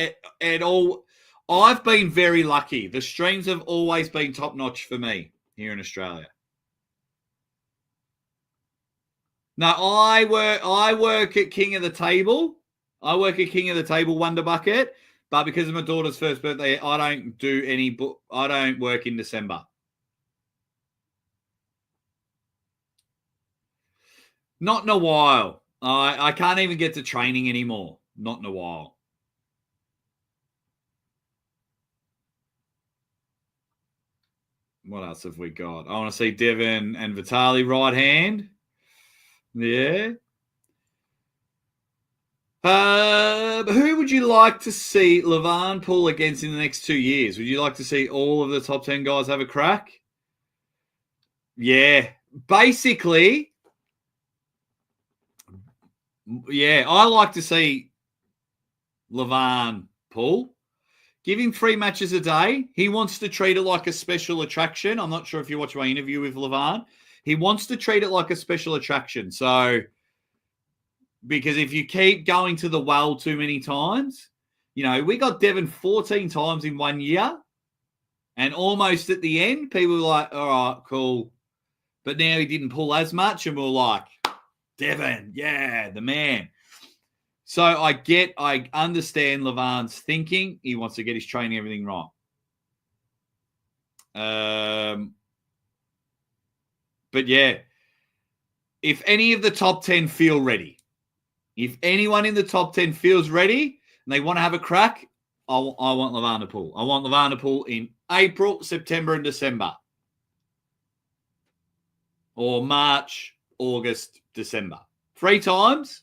been very lucky. The streams have always been top-notch for me here in Australia. No, I work at King of the Table. Wonder Bucket. But because of my daughter's first birthday, I don't work in December. Not in a while. I can't even get to training anymore. Not in a while. What else have we got? I want to see Devon and Vitali right hand. Yeah. Who would you like to see Levan pull against in the next 2 years? Would you like to see all of the top 10 guys have a crack? Yeah. Basically, yeah, I like to see Levan pull. Give him 3 matches a day. He wants to treat it like a special attraction. I'm not sure if you watched my interview with Levan. He wants to treat it like a special attraction. So, because if you keep going to the well too many times, we got Devon 14 times in 1 year. And almost at the end, people were like, all right, cool. But now he didn't pull as much. And we're like, Devon, yeah, the man. So I understand Levan's thinking. He wants to get his training, everything right. But yeah, if any of the top 10 feel ready, if anyone in the top 10 feels ready and they want to have a crack, I want Levan to pull. I want Levan to pull in April, September, and December. Or March, August, December. 3 times.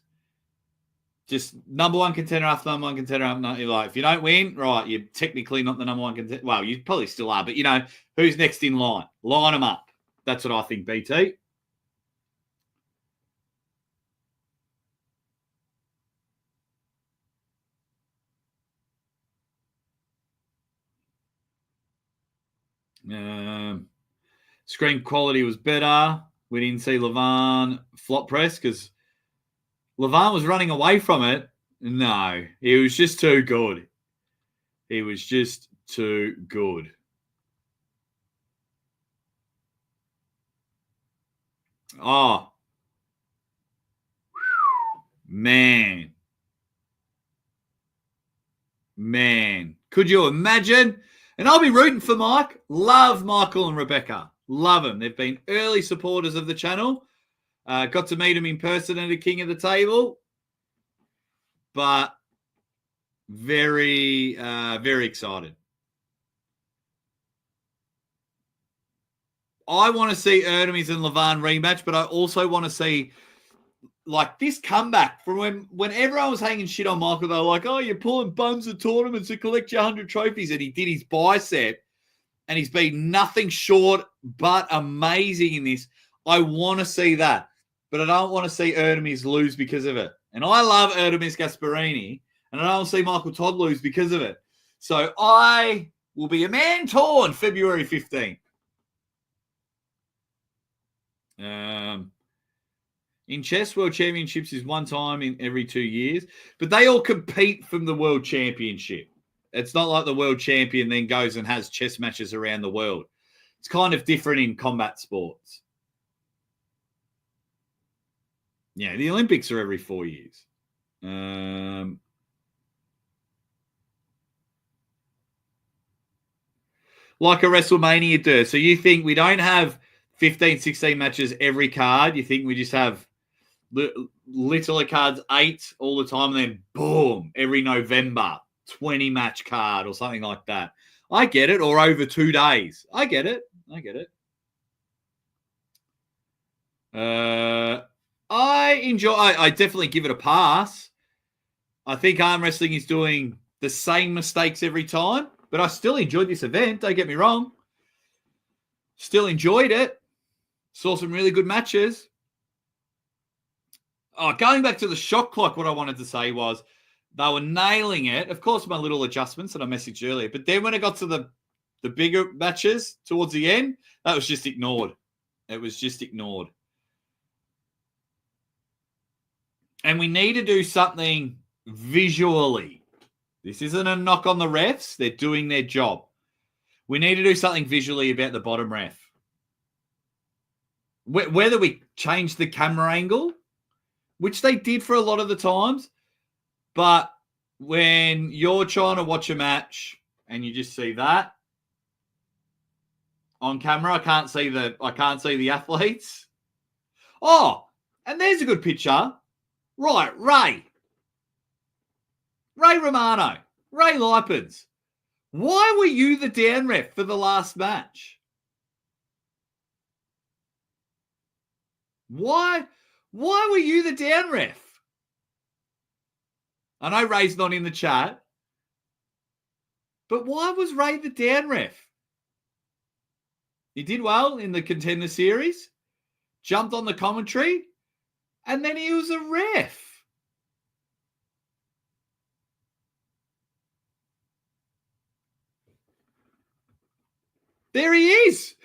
Just number one contender after number one contender. You're like, if you don't win, right, you're technically not the number one contender. Well, you probably still are, but who's next in line? Line them up. That's what I think, BT. Screen quality was better. We didn't see Levan flop press because Levan was running away from it. No, he was just too good. He was just too good. Oh, man. Could you imagine? And I'll be rooting for Mike. Love Michael and Rebecca. Love them. They've been early supporters of the channel. Got to meet them in person at a King of the Table. But very, very excited. I want to see Erdemis and Levan rematch, but I also want to see this comeback from when everyone was hanging shit on Michael. They were like, oh, you're pulling bums at tournaments to collect your 100 trophies. And he did his bicep, and he's been nothing short but amazing in this. I want to see that, but I don't want to see Erdemis lose because of it. And I love Erdemis Gasparini, and I don't see Michael Todd lose because of it. So I will be a man torn February 15th. In chess, World Championships is 1 time in every 2 years, but they all compete from the World Championship. It's not like the World Champion then goes and has chess matches around the world. It's kind of different in combat sports. Yeah, the Olympics are every 4 years. Like a WrestleMania does. So you think we don't have 15, 16 matches every card? You think we just have littler cards 8 all the time, and then boom, every November, 20 match card or something like that? I get it. Or over 2 days. I get it. I definitely give it a pass. I think arm wrestling is doing the same mistakes every time, but I still enjoyed this event. Don't get me wrong. Still enjoyed it. Saw some really good matches. Oh, going back to the shot clock, what I wanted to say was they were nailing it. Of course, my little adjustments that I messaged earlier. But then when it got to the bigger matches towards the end, that was just ignored. It was just ignored. And we need to do something visually. This isn't a knock on the refs. They're doing their job. We need to do something visually about the bottom ref. Whether we change the camera angle, which they did for a lot of the times, but when you're trying to watch a match and you just see that on camera, I can't see the athletes. Oh, and there's a good picture. Right, Ray Romano, Ray Lipens. Why were you the down ref for the last match? Why were you the down ref? I know Ray's not in the chat, but why was Ray the down ref? He did well in the Contender Series, jumped on the commentary, and then he was a ref. There he is.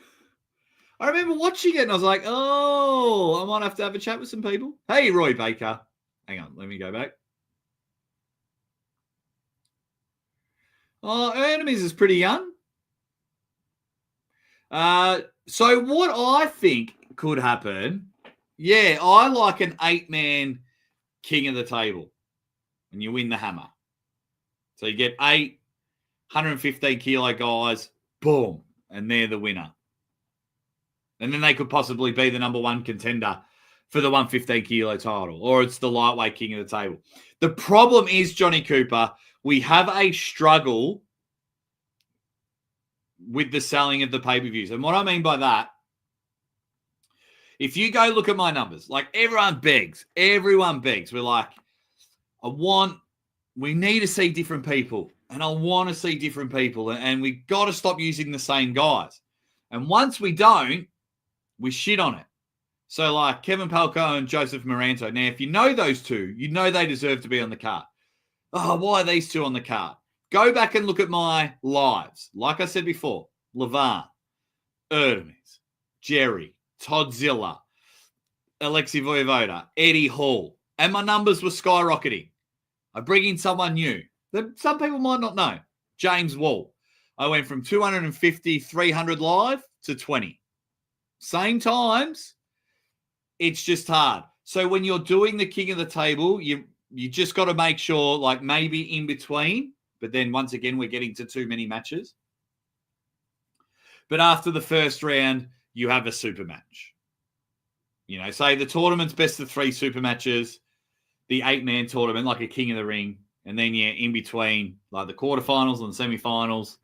I remember watching it and I was like, oh, I might have a chat with some people. Hey, Roy Baker. Hang on, let me go back. Oh, Ernemies is pretty young. So what I think could happen, yeah, I like an 8-man king of the table and you win the hammer. So you get 8 115-kilo guys, boom, and they're the winner. And then they could possibly be the number one contender for the 115-kilo title, or it's the lightweight king of the table. The problem is, Johnny Cooper, we have a struggle with the selling of the pay-per-views. And what I mean by that, if you go look at my numbers, like everyone begs. We're like, we need to see different people. And I want to see different people. And we got to stop using the same guys. And once we don't, we shit on it. So like Kevin Palco and Joseph Moranto. Now, if you know those two, you know they deserve to be on the card. Oh, why are these two on the card? Go back and look at my lives. Like I said before, Levan, Erdemes, Jerry, Toddzilla, Alexi Voivoda, Eddie Hall. And my numbers were skyrocketing. I bring in someone new that some people might not know. James Wall. I went from 250, 300 live to 20. Same times. It's just hard. So when you're doing the king of the table, you just got to make sure, like maybe in between. But then once again, we're getting to too many matches. But after the first round, you have a super match. You know, say the tournament's best of 3 super matches, the 8-man tournament, like a king of the ring. And then, in between, like the quarterfinals and the semifinals,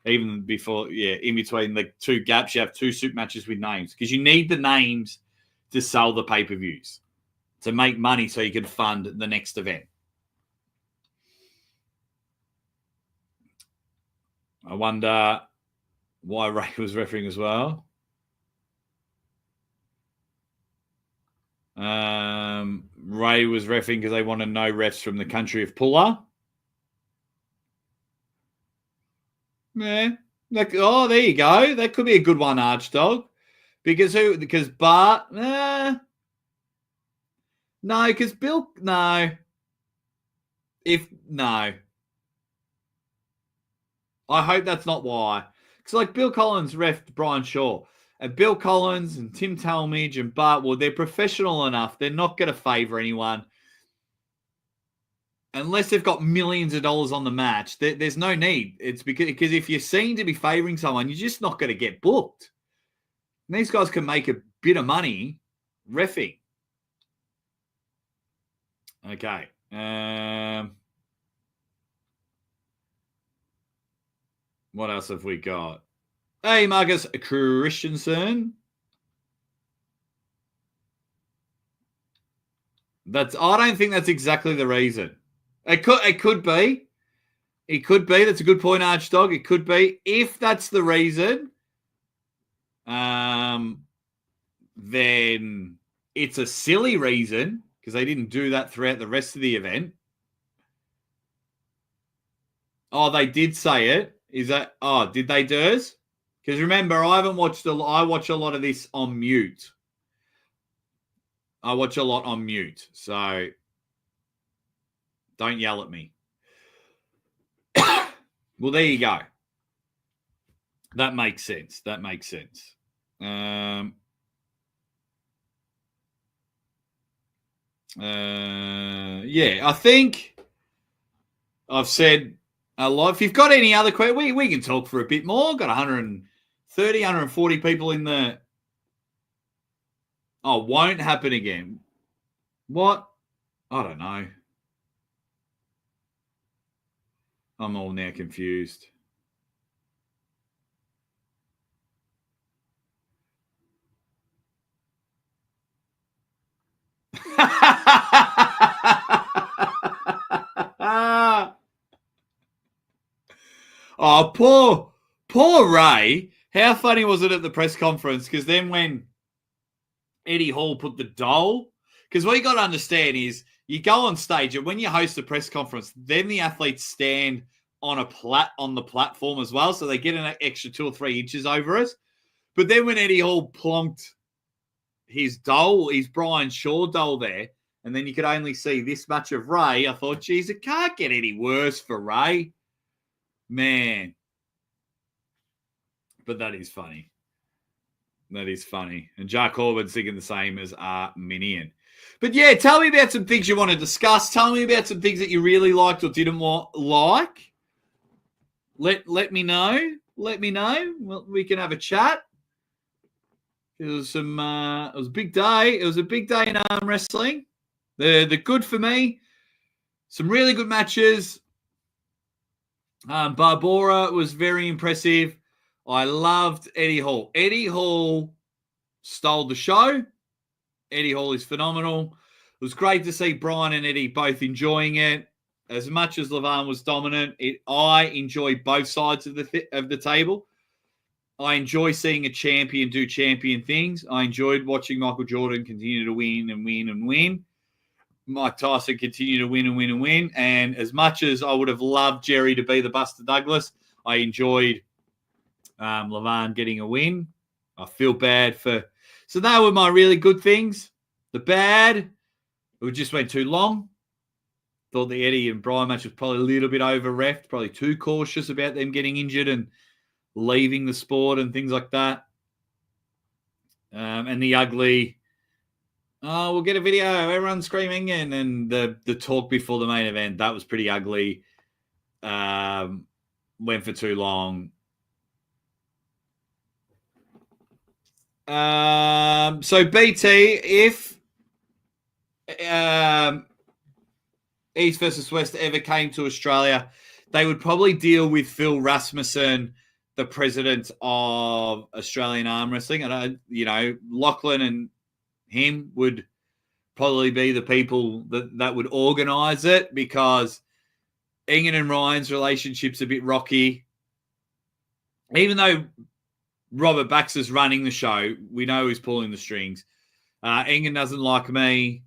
even before, in between the 2 gaps, you have 2 super matches with names. Because you need the names to sell the pay-per-views, to make money so you can fund the next event. I wonder why Ray was refereeing as well. Ray was refereeing because they want to know refs from the country of Pulla. Yeah. There you go. That could be a good one, Archdog. Because Bart, no, because Bill, no. No. I hope that's not why. Because like Bill Collins refed Brian Shaw. And Bill Collins and Tim Talmadge and Bart Wood, they're professional enough. They're not going to favor anyone. Unless they've got millions of dollars on the match, there's no need. It's because if you're seen to be favoring someone, you're just not going to get booked. And these guys can make a bit of money reffing. Okay. What else have we got? Hey, Marcus Christensen. I don't think that's exactly the reason. It could be. It could be. That's a good point, Archdog. It could be. If that's the reason, then it's a silly reason because they didn't do that throughout the rest of the event. Oh, they did say it. Is that? Oh, did they, Durs? Because remember, I watch a lot of this on mute. I watch a lot on mute, so don't yell at me. Well, there you go. That makes sense. I think I've said a lot. If you've got any other questions, we can talk for a bit more. Got 130, 140 people in the... Oh, won't happen again. What? I don't know. I'm all now confused. Oh, poor Ray. How funny was it at the press conference? Because then when Eddie Hall put the dole, because what you got to understand is you go on stage and when you host a press conference, then the athletes stand on the platform as well, so they get an extra 2 or 3 inches over us. But then when Eddie Hall plonked his Brian Shaw dole there, and then you could only see this much of Ray, I thought, geez, it can't get any worse for Ray. Man. But that is funny. That is funny. And Jack Corbin's thinking the same as Minion. But yeah, tell me about some things you want to discuss. Tell me about some things that you really liked or didn't like. Let me know. Let me know. Well, we can have a chat. It was it was a big day. It was a big day in arm wrestling. They're good for me. Some really good matches. Barbora was very impressive. I loved Eddie Hall. Eddie Hall stole the show. Eddie Hall is phenomenal. It was great to see Brian and Eddie both enjoying it. As much as Levan was dominant, I enjoy both sides of the table. I enjoy seeing a champion do champion things. I enjoyed watching Michael Jordan continue to win and win and win. Mike Tyson continue to win and win and win. And as much as I would have loved Jerry to be the Buster Douglas, I enjoyed Levan getting a win. I feel bad for... So they were my really good things. The bad, it just went too long. Thought the Eddie and Brian match was probably a little bit over-reffed, probably too cautious about them getting injured and leaving the sport and things like that. And the ugly, we'll get a video, everyone's screaming, and then the talk before the main event, that was pretty ugly. Went for too long. So BT, if East versus West ever came to Australia, they would probably deal with Phil Rasmussen, the president of Australian Arm Wrestling. And, Lachlan and him would probably be the people that would organise it, because Engen and Ryan's relationship's a bit rocky. Even though Robert Baxter's running the show, we know he's pulling the strings. Engen doesn't like me,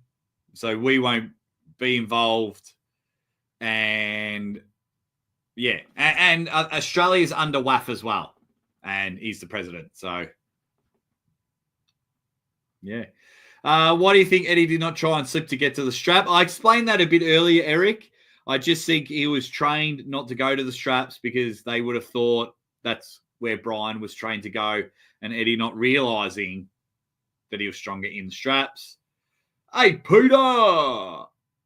so we won't be involved. And yeah, and Australia's under WAF as well, and he's the president. So yeah. Why do you think Eddie did not try and slip to get to the strap? I explained that a bit earlier, Eric. I just think he was trained not to go to the straps because they would have thought that's where Brian was trained to go, and Eddie not realising that he was stronger in the straps. Hey, Peter!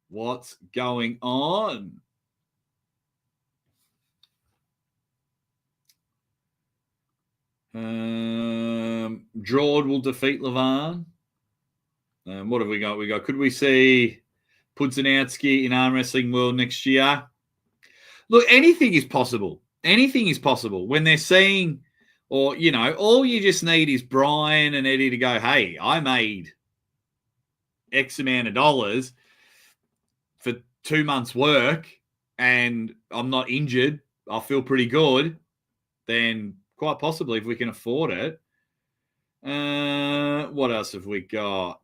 What's going on? Jord will defeat Levan. What have we got? Could we see Pudzianowski in Arm Wrestling World next year? Look, anything is possible. Anything is possible. When they're seeing, or, all you just need is Brian and Eddie to go, hey, I made X amount of dollars for 2 months' work and I'm not injured. I feel pretty good. Then quite possibly, if we can afford it. What else have we got?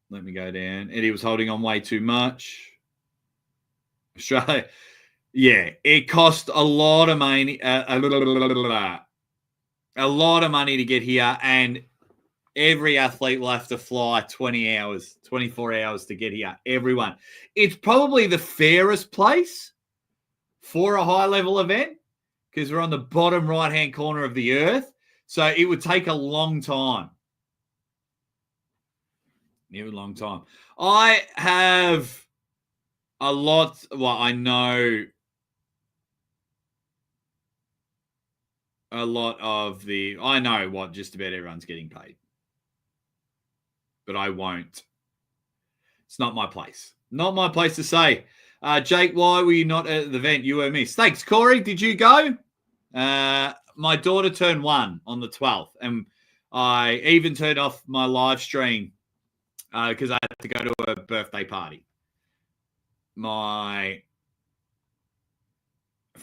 Let me go down. Eddie was holding on way too much. Australia. Yeah, it cost a lot of money. A lot of money to get here, and every athlete will have to fly 20 hours, 24 hours to get here. Everyone. It's probably the fairest place for a high-level event because we're on the bottom right-hand corner of the earth. So it would take a long time. A long time. I have a lot. Well, I know a lot of I know what just about everyone's getting paid. But I won't. It's not my place. Not my place to say. Jake, why were you not at the event? You were missed. Thanks, Corey. Did you go? My daughter turned 1 on the 12th, and I even turned off my live stream because I had to go to a birthday party. My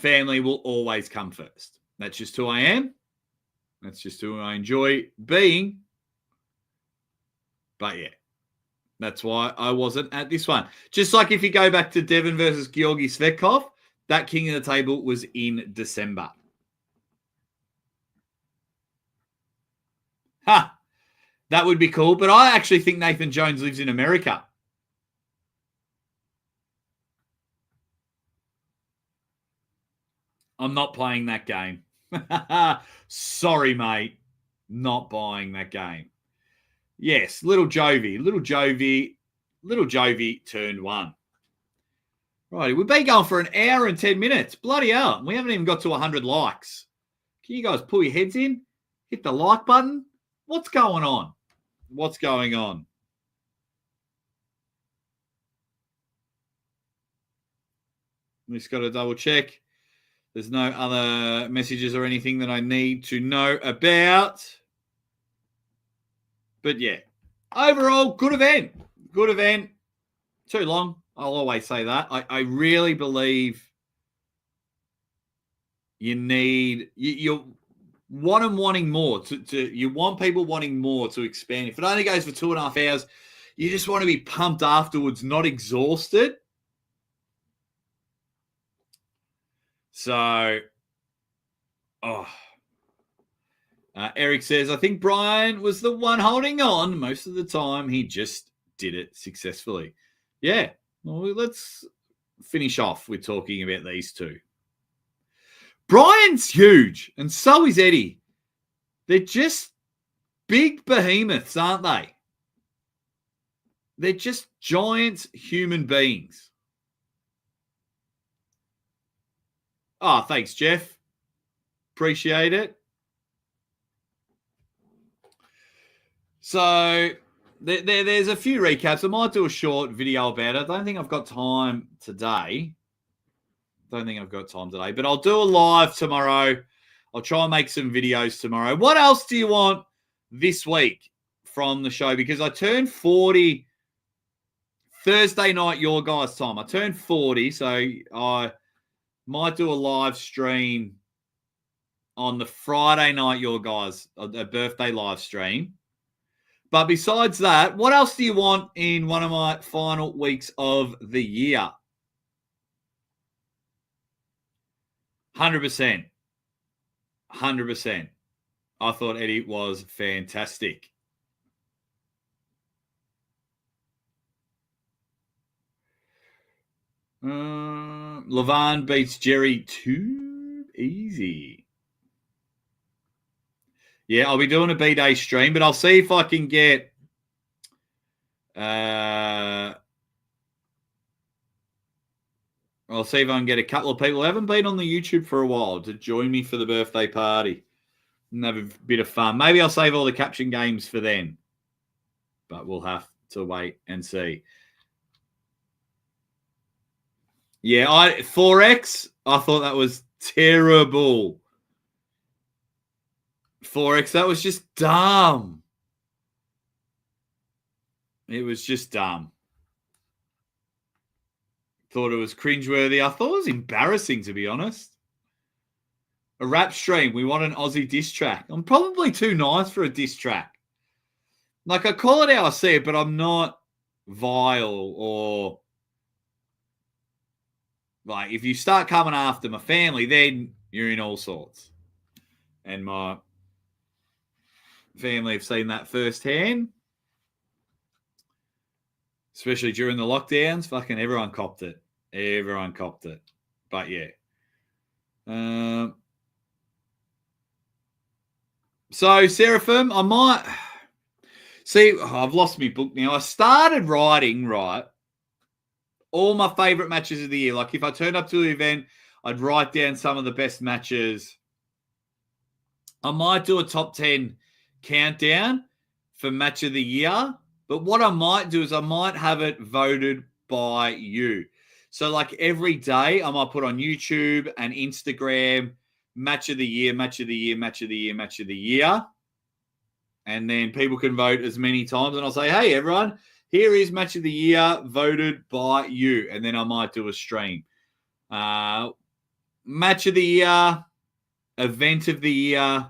family will always come first. That's just who I am. That's just who I enjoy being. But yeah, that's why I wasn't at this one. Just like if you go back to Devon versus Georgi Svetkov, that king of the table was in December. Ha! That would be cool. But I actually think Nathan Jones lives in America. I'm not playing that game. Sorry, mate. Not buying that game. Yes, little Jovi turned one. Right, we've been going for an hour and 10 minutes. Bloody hell. We haven't even got to 100 likes. Can you guys pull your heads in? Hit the like button. What's going on? What's going on? We just got to double check. There's no other messages or anything that I need to know about. But yeah, overall, good event. Good event. Too long. I'll always say that. I really believe you need you want them wanting more. You want people wanting more to expand. If it only goes for 2.5 hours, you just want to be pumped afterwards, not exhausted. So, Eric says, I think Brian was the one holding on most of the time. He just did it successfully. Yeah. Well, let's finish off with talking about these two. Brian's huge, and so is Eddie. They're just big behemoths, aren't they? They're just giant human beings. Oh, thanks, Jeff. Appreciate it. So there's a few recaps. I might do a short video about it. I don't think I've got time today. But I'll do a live tomorrow. I'll try and make some videos tomorrow. What else do you want this week from the show? Because I turned 40 Thursday night, your guys' time. I turned 40, so I might do a live stream on the Friday night, your guys, a birthday live stream. But besides that, what else do you want in one of my final weeks of the year? 100%. 100%. I thought Eddie was fantastic. Levan beats Jerry too easy. Yeah, I'll be doing a B-Day stream, but I'll see if I can get a couple of people who haven't been on the YouTube for a while to join me for the birthday party and have a bit of fun. Maybe I'll save all the caption games for then, but we'll have to wait and see. Yeah, 4X, I thought that was terrible. 4X, that was just dumb. It was just dumb. Thought it was cringeworthy. I thought it was embarrassing, to be honest. A rap stream. We want an Aussie diss track. I'm probably too nice for a diss track. Like, I call it how I see it, but I'm not vile or... Like, if you start coming after my family, then you're in all sorts. And my family have seen that firsthand. Especially during the lockdowns. Fucking everyone copped it. Everyone copped it. But, yeah. So, Seraphim, I might... See, I've lost my book now. I started writing, right, all my favourite matches of the year. Like, if I turned up to the event, I'd write down some of the best matches. I might do a top 10 countdown for match of the year. But what I might do is I might have it voted by you. So, like, every day I might put on YouTube and Instagram, match of the year, match of the year, match of the year, match of the year. And then people can vote as many times. And I'll say, hey, everyone, here is match of the year voted by you. And then I might do a stream. Might match of the year, event of the year.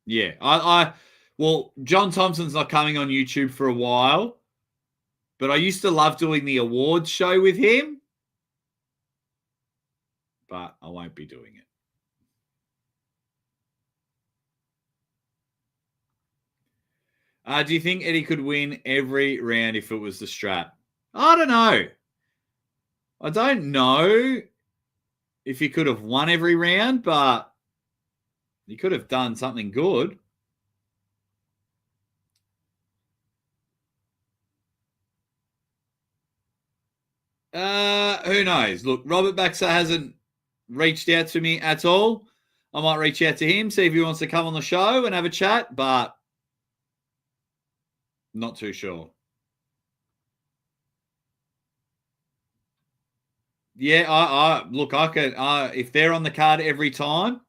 Yeah, well, John Thompson's not coming on YouTube for a while, but I used to love doing the awards show with him, but I won't be doing it. Do you think Eddie could win every round if it was the strap? I don't know. I don't know if he could have won every round, but he could have done something good. Who knows? Look, Robert Baxter hasn't reached out to me at all. I might reach out to him, see if he wants to come on the show and have a chat, but not too sure. Yeah, I could. If they're on the card every time,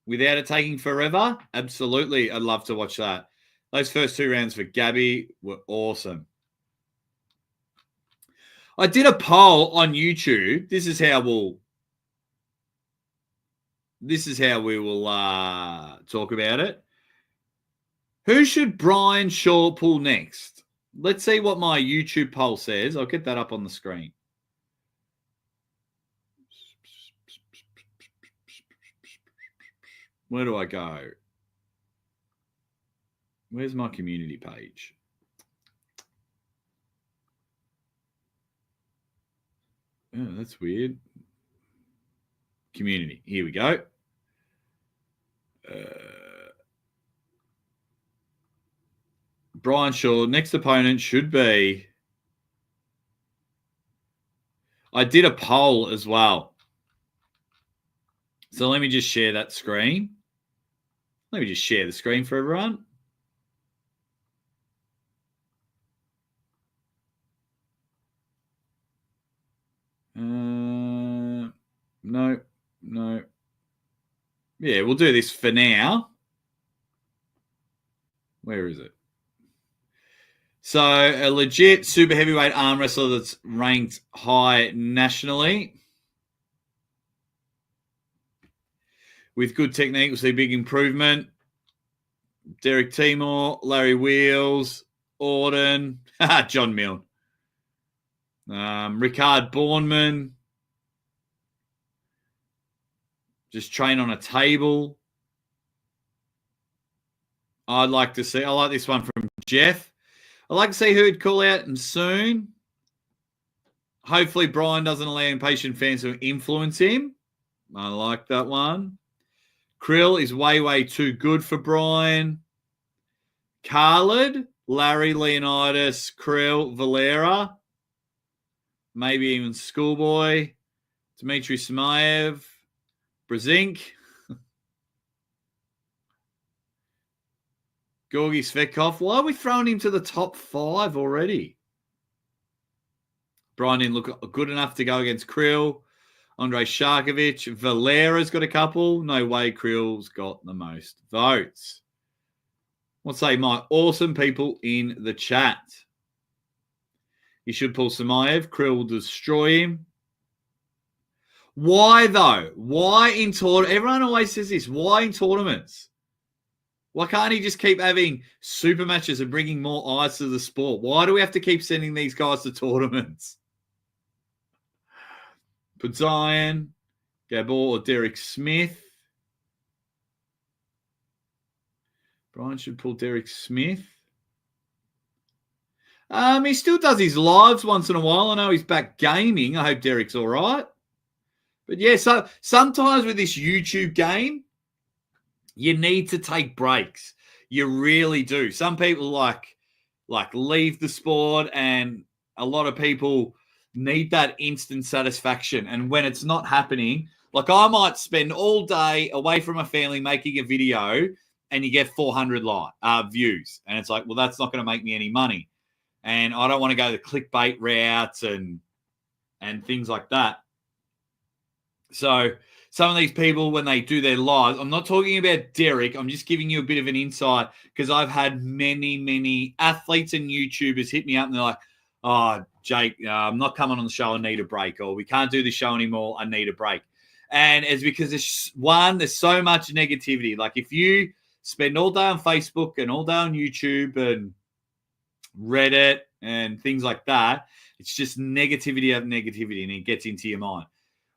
without it taking forever, absolutely, I'd love to watch that. Those first 2 rounds for Gabby were awesome. I did a poll on YouTube. This is how we will talk about it. Who should Brian Shaw pull next? Let's see what my YouTube poll says. I'll get that up on the screen. Where do I go? Where's my community page? Oh, that's weird. Community. Here we go. Brian Shaw, next opponent should be. I did a poll as well. So let me just share that screen. Let me just share the screen for everyone. No. Yeah, we'll do this for now. Where is it? So a legit super heavyweight arm wrestler that's ranked high nationally. With good technique, we'll see big improvement. Derek Timor, Larry Wheels, Auden, John Milne, Ricard Bourneman. Just train on a table. I like this one from Jeff. I'd like to see who'd call out and soon. Hopefully Brian doesn't allow impatient fans to influence him. I like that one. Krill is way too good for Brian. Khalid, Larry Leonidas, Krill, Valera. Maybe even Schoolboy. Dmitry Smaev. Brezink. Georgi Svetkov. Why are we throwing him to the top 5 already? Brian didn't look good enough to go against Krill. Andrei Sharkovich. Valera's got a couple. No way Krill's got the most votes. What say my awesome people in the chat? You should pull Samaev. Krill will destroy him. Why, though? Why in tournaments? Everyone always says this. Why in tournaments? Why can't he just keep having super matches and bringing more eyes to the sport? Why do we have to keep sending these guys to tournaments? Put Zion, Gabor, or Derek Smith. Brian should pull Derek Smith. He still does his lives once in a while. I know he's back gaming. I hope Derek's all right. But yeah, so sometimes with this YouTube game, you need to take breaks. You really do. Some people like leave the sport, and a lot of people need that instant satisfaction. And when it's not happening, like I might spend all day away from my family making a video and you get 400 views. And it's like, well, that's not going to make me any money. And I don't want to go the clickbait route and things like that. So some of these people, when they do their lives, I'm not talking about Derek. I'm just giving you a bit of an insight because I've had many athletes and YouTubers hit me up and they're like, oh, Jake, I'm not coming on the show. I need a break. Or we can't do the show anymore. I need a break. And it's because there's so much negativity. Like if you spend all day on Facebook and all day on YouTube and Reddit and things like that, it's just negativity of negativity, and it gets into your mind.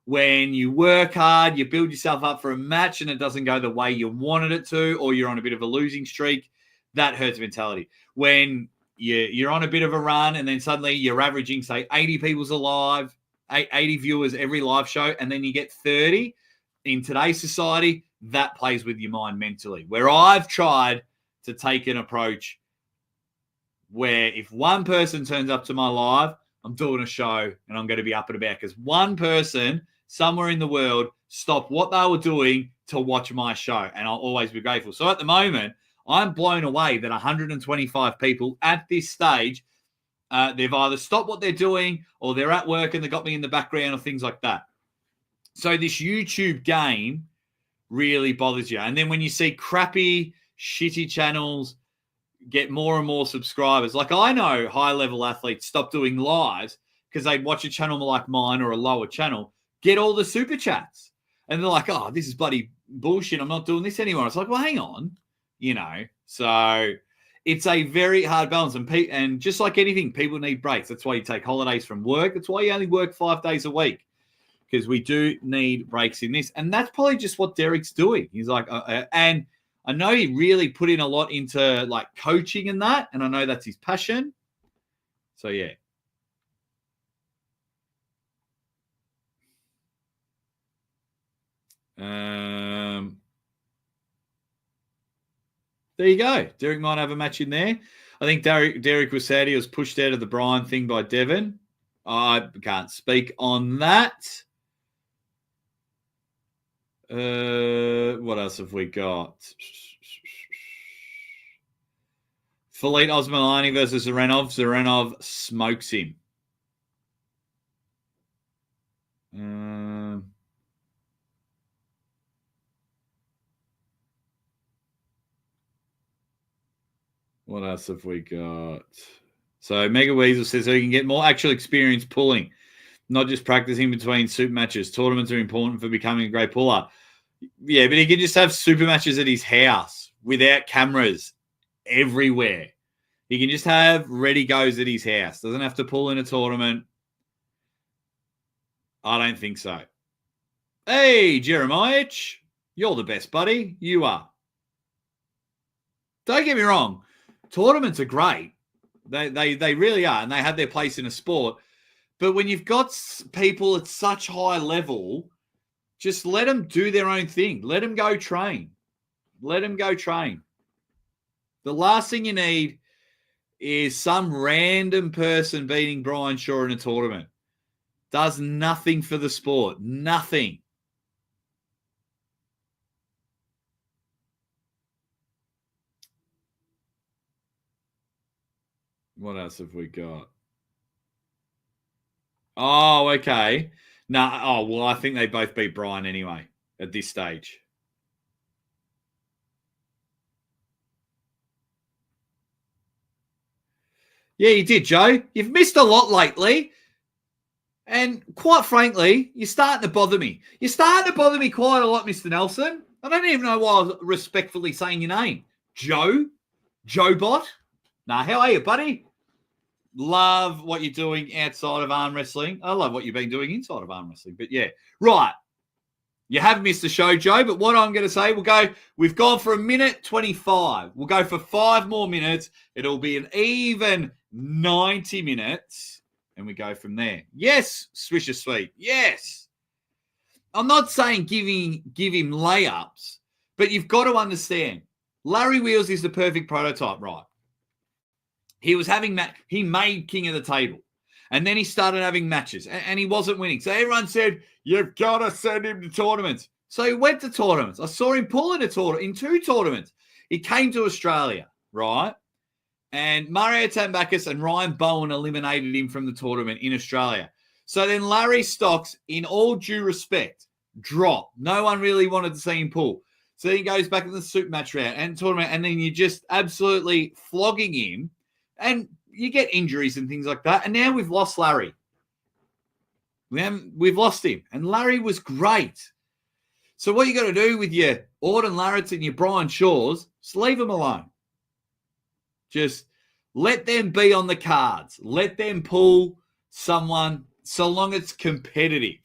When you work hard, you build yourself up for a match and it doesn't go the way you wanted it to, or you're on a bit of a losing streak, that hurts mentality. When you're on a bit of a run and then suddenly you're averaging, say, 80 people's alive, 80 viewers every live show, and then you get 30 in today's society, that plays with your mind mentally. Where I've tried to take an approach where if one person turns up to my live, I'm doing a show and I'm going to be up and about because one person somewhere in the world stopped what they were doing to watch my show, and I'll always be grateful. So at the moment, I'm blown away that 125 people at this stage, they've either stopped what they're doing or they're at work and they got me in the background or things like that. So this YouTube game really bothers you. And then when you see crappy, shitty channels get more and more subscribers, like I know high-level athletes stop doing lives because they'd watch a channel like mine or a lower channel, get all the super chats. And they're like, oh, this is bloody bullshit. I'm not doing this anymore. It's like, well, hang on. So it's a very hard balance. And just like anything, people need breaks. That's why you take holidays from work. That's why you only work 5 days a week, because we do need breaks in this. And that's probably just what Derek's doing. He's like, and I know he really put in a lot into like coaching and that. And I know that's his passion. So, yeah. There you go. Derek might have a match in there. I think Derek was sad he was pushed out of the Brian thing by Devon. I can't speak on that. What else have we got? Felipe Osmolani versus Zarenov. Zarenov smokes him. What else have we got? So Mega Weasel says so you can get more actual experience pulling, not just practicing between super matches. Tournaments are important for becoming a great puller. Yeah, but he can just have super matches at his house without cameras everywhere. He can just have ready goes at his house. Doesn't have to pull in a tournament. I don't think so. Hey, Jeremiah, you're the best, buddy. You are. Don't get me wrong. Tournaments are great. They really are, and they have their place in a sport. But when you've got people at such high level, just let them do their own thing. Let them go train. Let them go train. The last thing you need is some random person beating Brian Shaw in a tournament. Does nothing for the sport. Nothing. What else have we got? Oh, okay. Well, I think they both beat Brian anyway at this stage. Yeah, you did, Joe. You've missed a lot lately. And quite frankly, you're starting to bother me. You're starting to bother me quite a lot, Mr. Nelson. I don't even know why I was respectfully saying your name. Joe? Joe Bot? How are you, buddy? Love what you're doing outside of arm wrestling. I love what you've been doing inside of arm wrestling. But yeah, right. You have missed the show, Joe, but what I'm going to say, we've gone for 1:25. We'll go for 5 more minutes. It'll be an even 90 minutes, and we go from there. Yes, Swisher Sweet. Yes. I'm not saying give him layups, but you've got to understand, Larry Wheels is the perfect prototype, right? He was having he made king of the table. And then he started having matches and he wasn't winning. So everyone said, you've got to send him to tournaments. So he went to tournaments. I saw him pull in 2 tournaments. He came to Australia, right? And Mario Tambakis and Ryan Bowen eliminated him from the tournament in Australia. So then Larry Stocks, in all due respect, dropped. No one really wanted to see him pull. So then he goes back to the super match round and tournament, and then you're just absolutely flogging him. And you get injuries and things like that. And now we've lost Larry. We've lost him. And Larry was great. So what you got to do with your Auden Larratts and your Brian Shaws, just leave them alone. Just let them be on the cards. Let them pull someone so long it's competitive,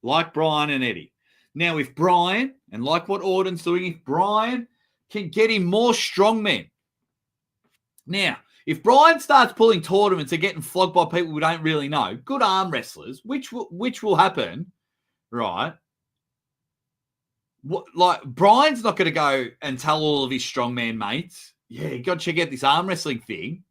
like Brian and Eddie. Now, if Brian, and like what Auden's doing, if Brian can get him more strongmen. Now, if Brian starts pulling tournaments and getting flogged by people we don't really know, good arm wrestlers, which will happen, right? Like, Brian's not going to go and tell all of his strongman mates, yeah, you got to check out this arm wrestling thing.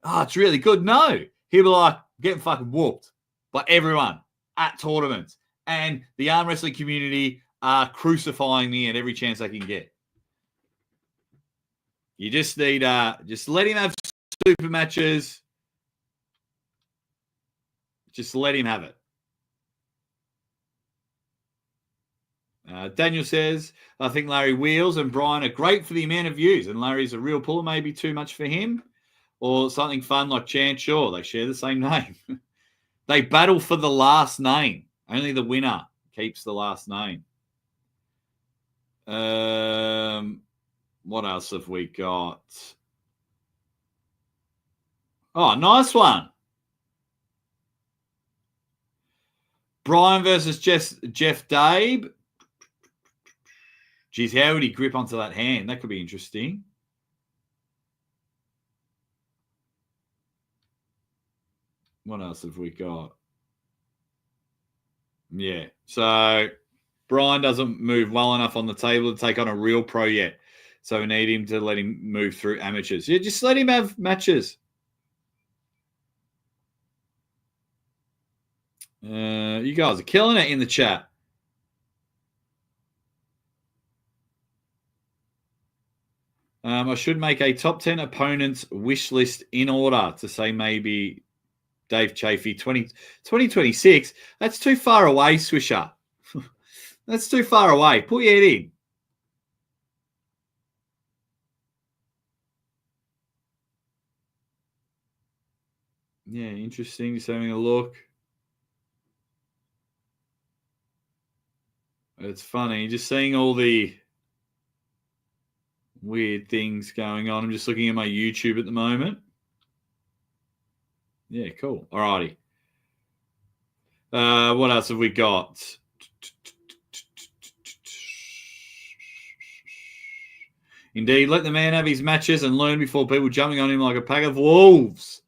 Oh, it's really good. No. He'll be like, getting fucking whooped by everyone at tournaments. And the arm wrestling community are crucifying me at every chance they can get. You just need, just let him have super matches. Just let him have it. Daniel says, I think Larry Wheels and Brian are great for the amount of views, and Larry's a real puller, maybe too much for him, or something fun like Chant Shaw. They share the same name. They battle for the last name. Only the winner keeps the last name. What else have we got? Oh, nice one. Brian versus Jeff Dabe. Geez, how would he grip onto that hand? That could be interesting. What else have we got? Yeah. So Brian doesn't move well enough on the table to take on a real pro yet. So we need him to let him move through amateurs. Yeah, just let him have matches. You guys are killing it in the chat. I should make a top 10 opponents wish list in order to say maybe Dave Chafee 2026. That's too far away, Swisher. That's too far away. Put your head in. Yeah, interesting. Just having a look. It's funny. Just seeing all the weird things going on. I'm just looking at my YouTube at the moment. Yeah, cool. All righty. What else have we got? Indeed, let the man have his matches and learn before people jumping on him like a pack of wolves.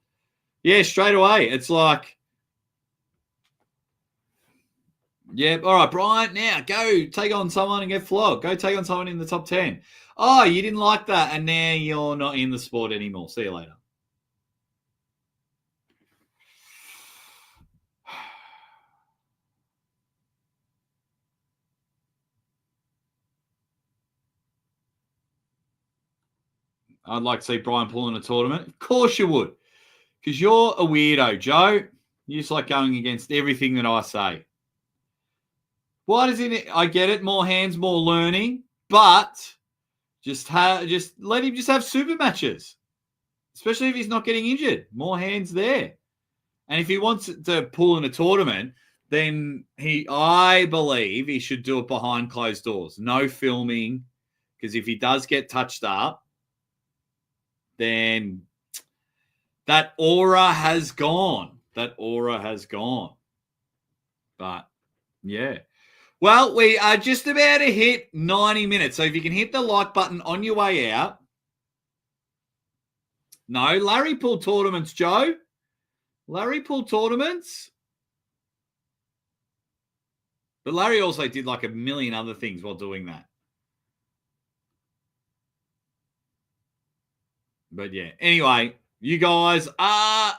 Yeah, straight away. It's like, yeah, all right, Brian, now go take on someone and get flogged. Go take on someone in the top 10. Oh, you didn't like that, and now you're not in the sport anymore. See you later. I'd like to see Brian pull in a tournament. Of course you would, because you're a weirdo, Joe. You just like going against everything that I say. Why does it? I get it. More hands, more learning, but just let him just have super matches, especially if he's not getting injured. More hands there, and if he wants to pull in a tournament, then I believe he should do it behind closed doors, no filming, because if he does get touched up, then that aura has gone. That aura has gone. But, yeah. Well, we are just about to hit 90 minutes. So if you can hit the like button on your way out. No, Larry pulled tournaments, Joe. Larry pulled tournaments. But Larry also did like a million other things while doing that. But yeah, anyway, you guys are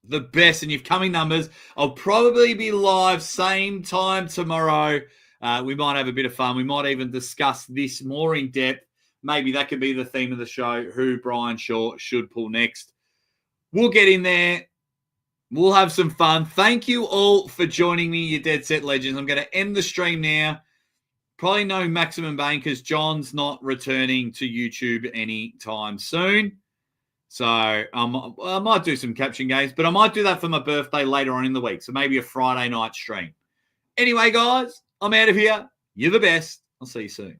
the best and you've coming numbers. I'll probably be live same time tomorrow. We might have a bit of fun. We might even discuss this more in depth. Maybe that could be the theme of the show, who Brian Shaw should pull next. We'll get in there. We'll have some fun. Thank you all for joining me, you Dead Set Legends. I'm going to end the stream now. Probably no Maximum Bane because John's not returning to YouTube anytime soon. So I might do some caption games, but I might do that for my birthday later on in the week. So maybe a Friday night stream. Anyway, guys, I'm out of here. You're the best. I'll see you soon.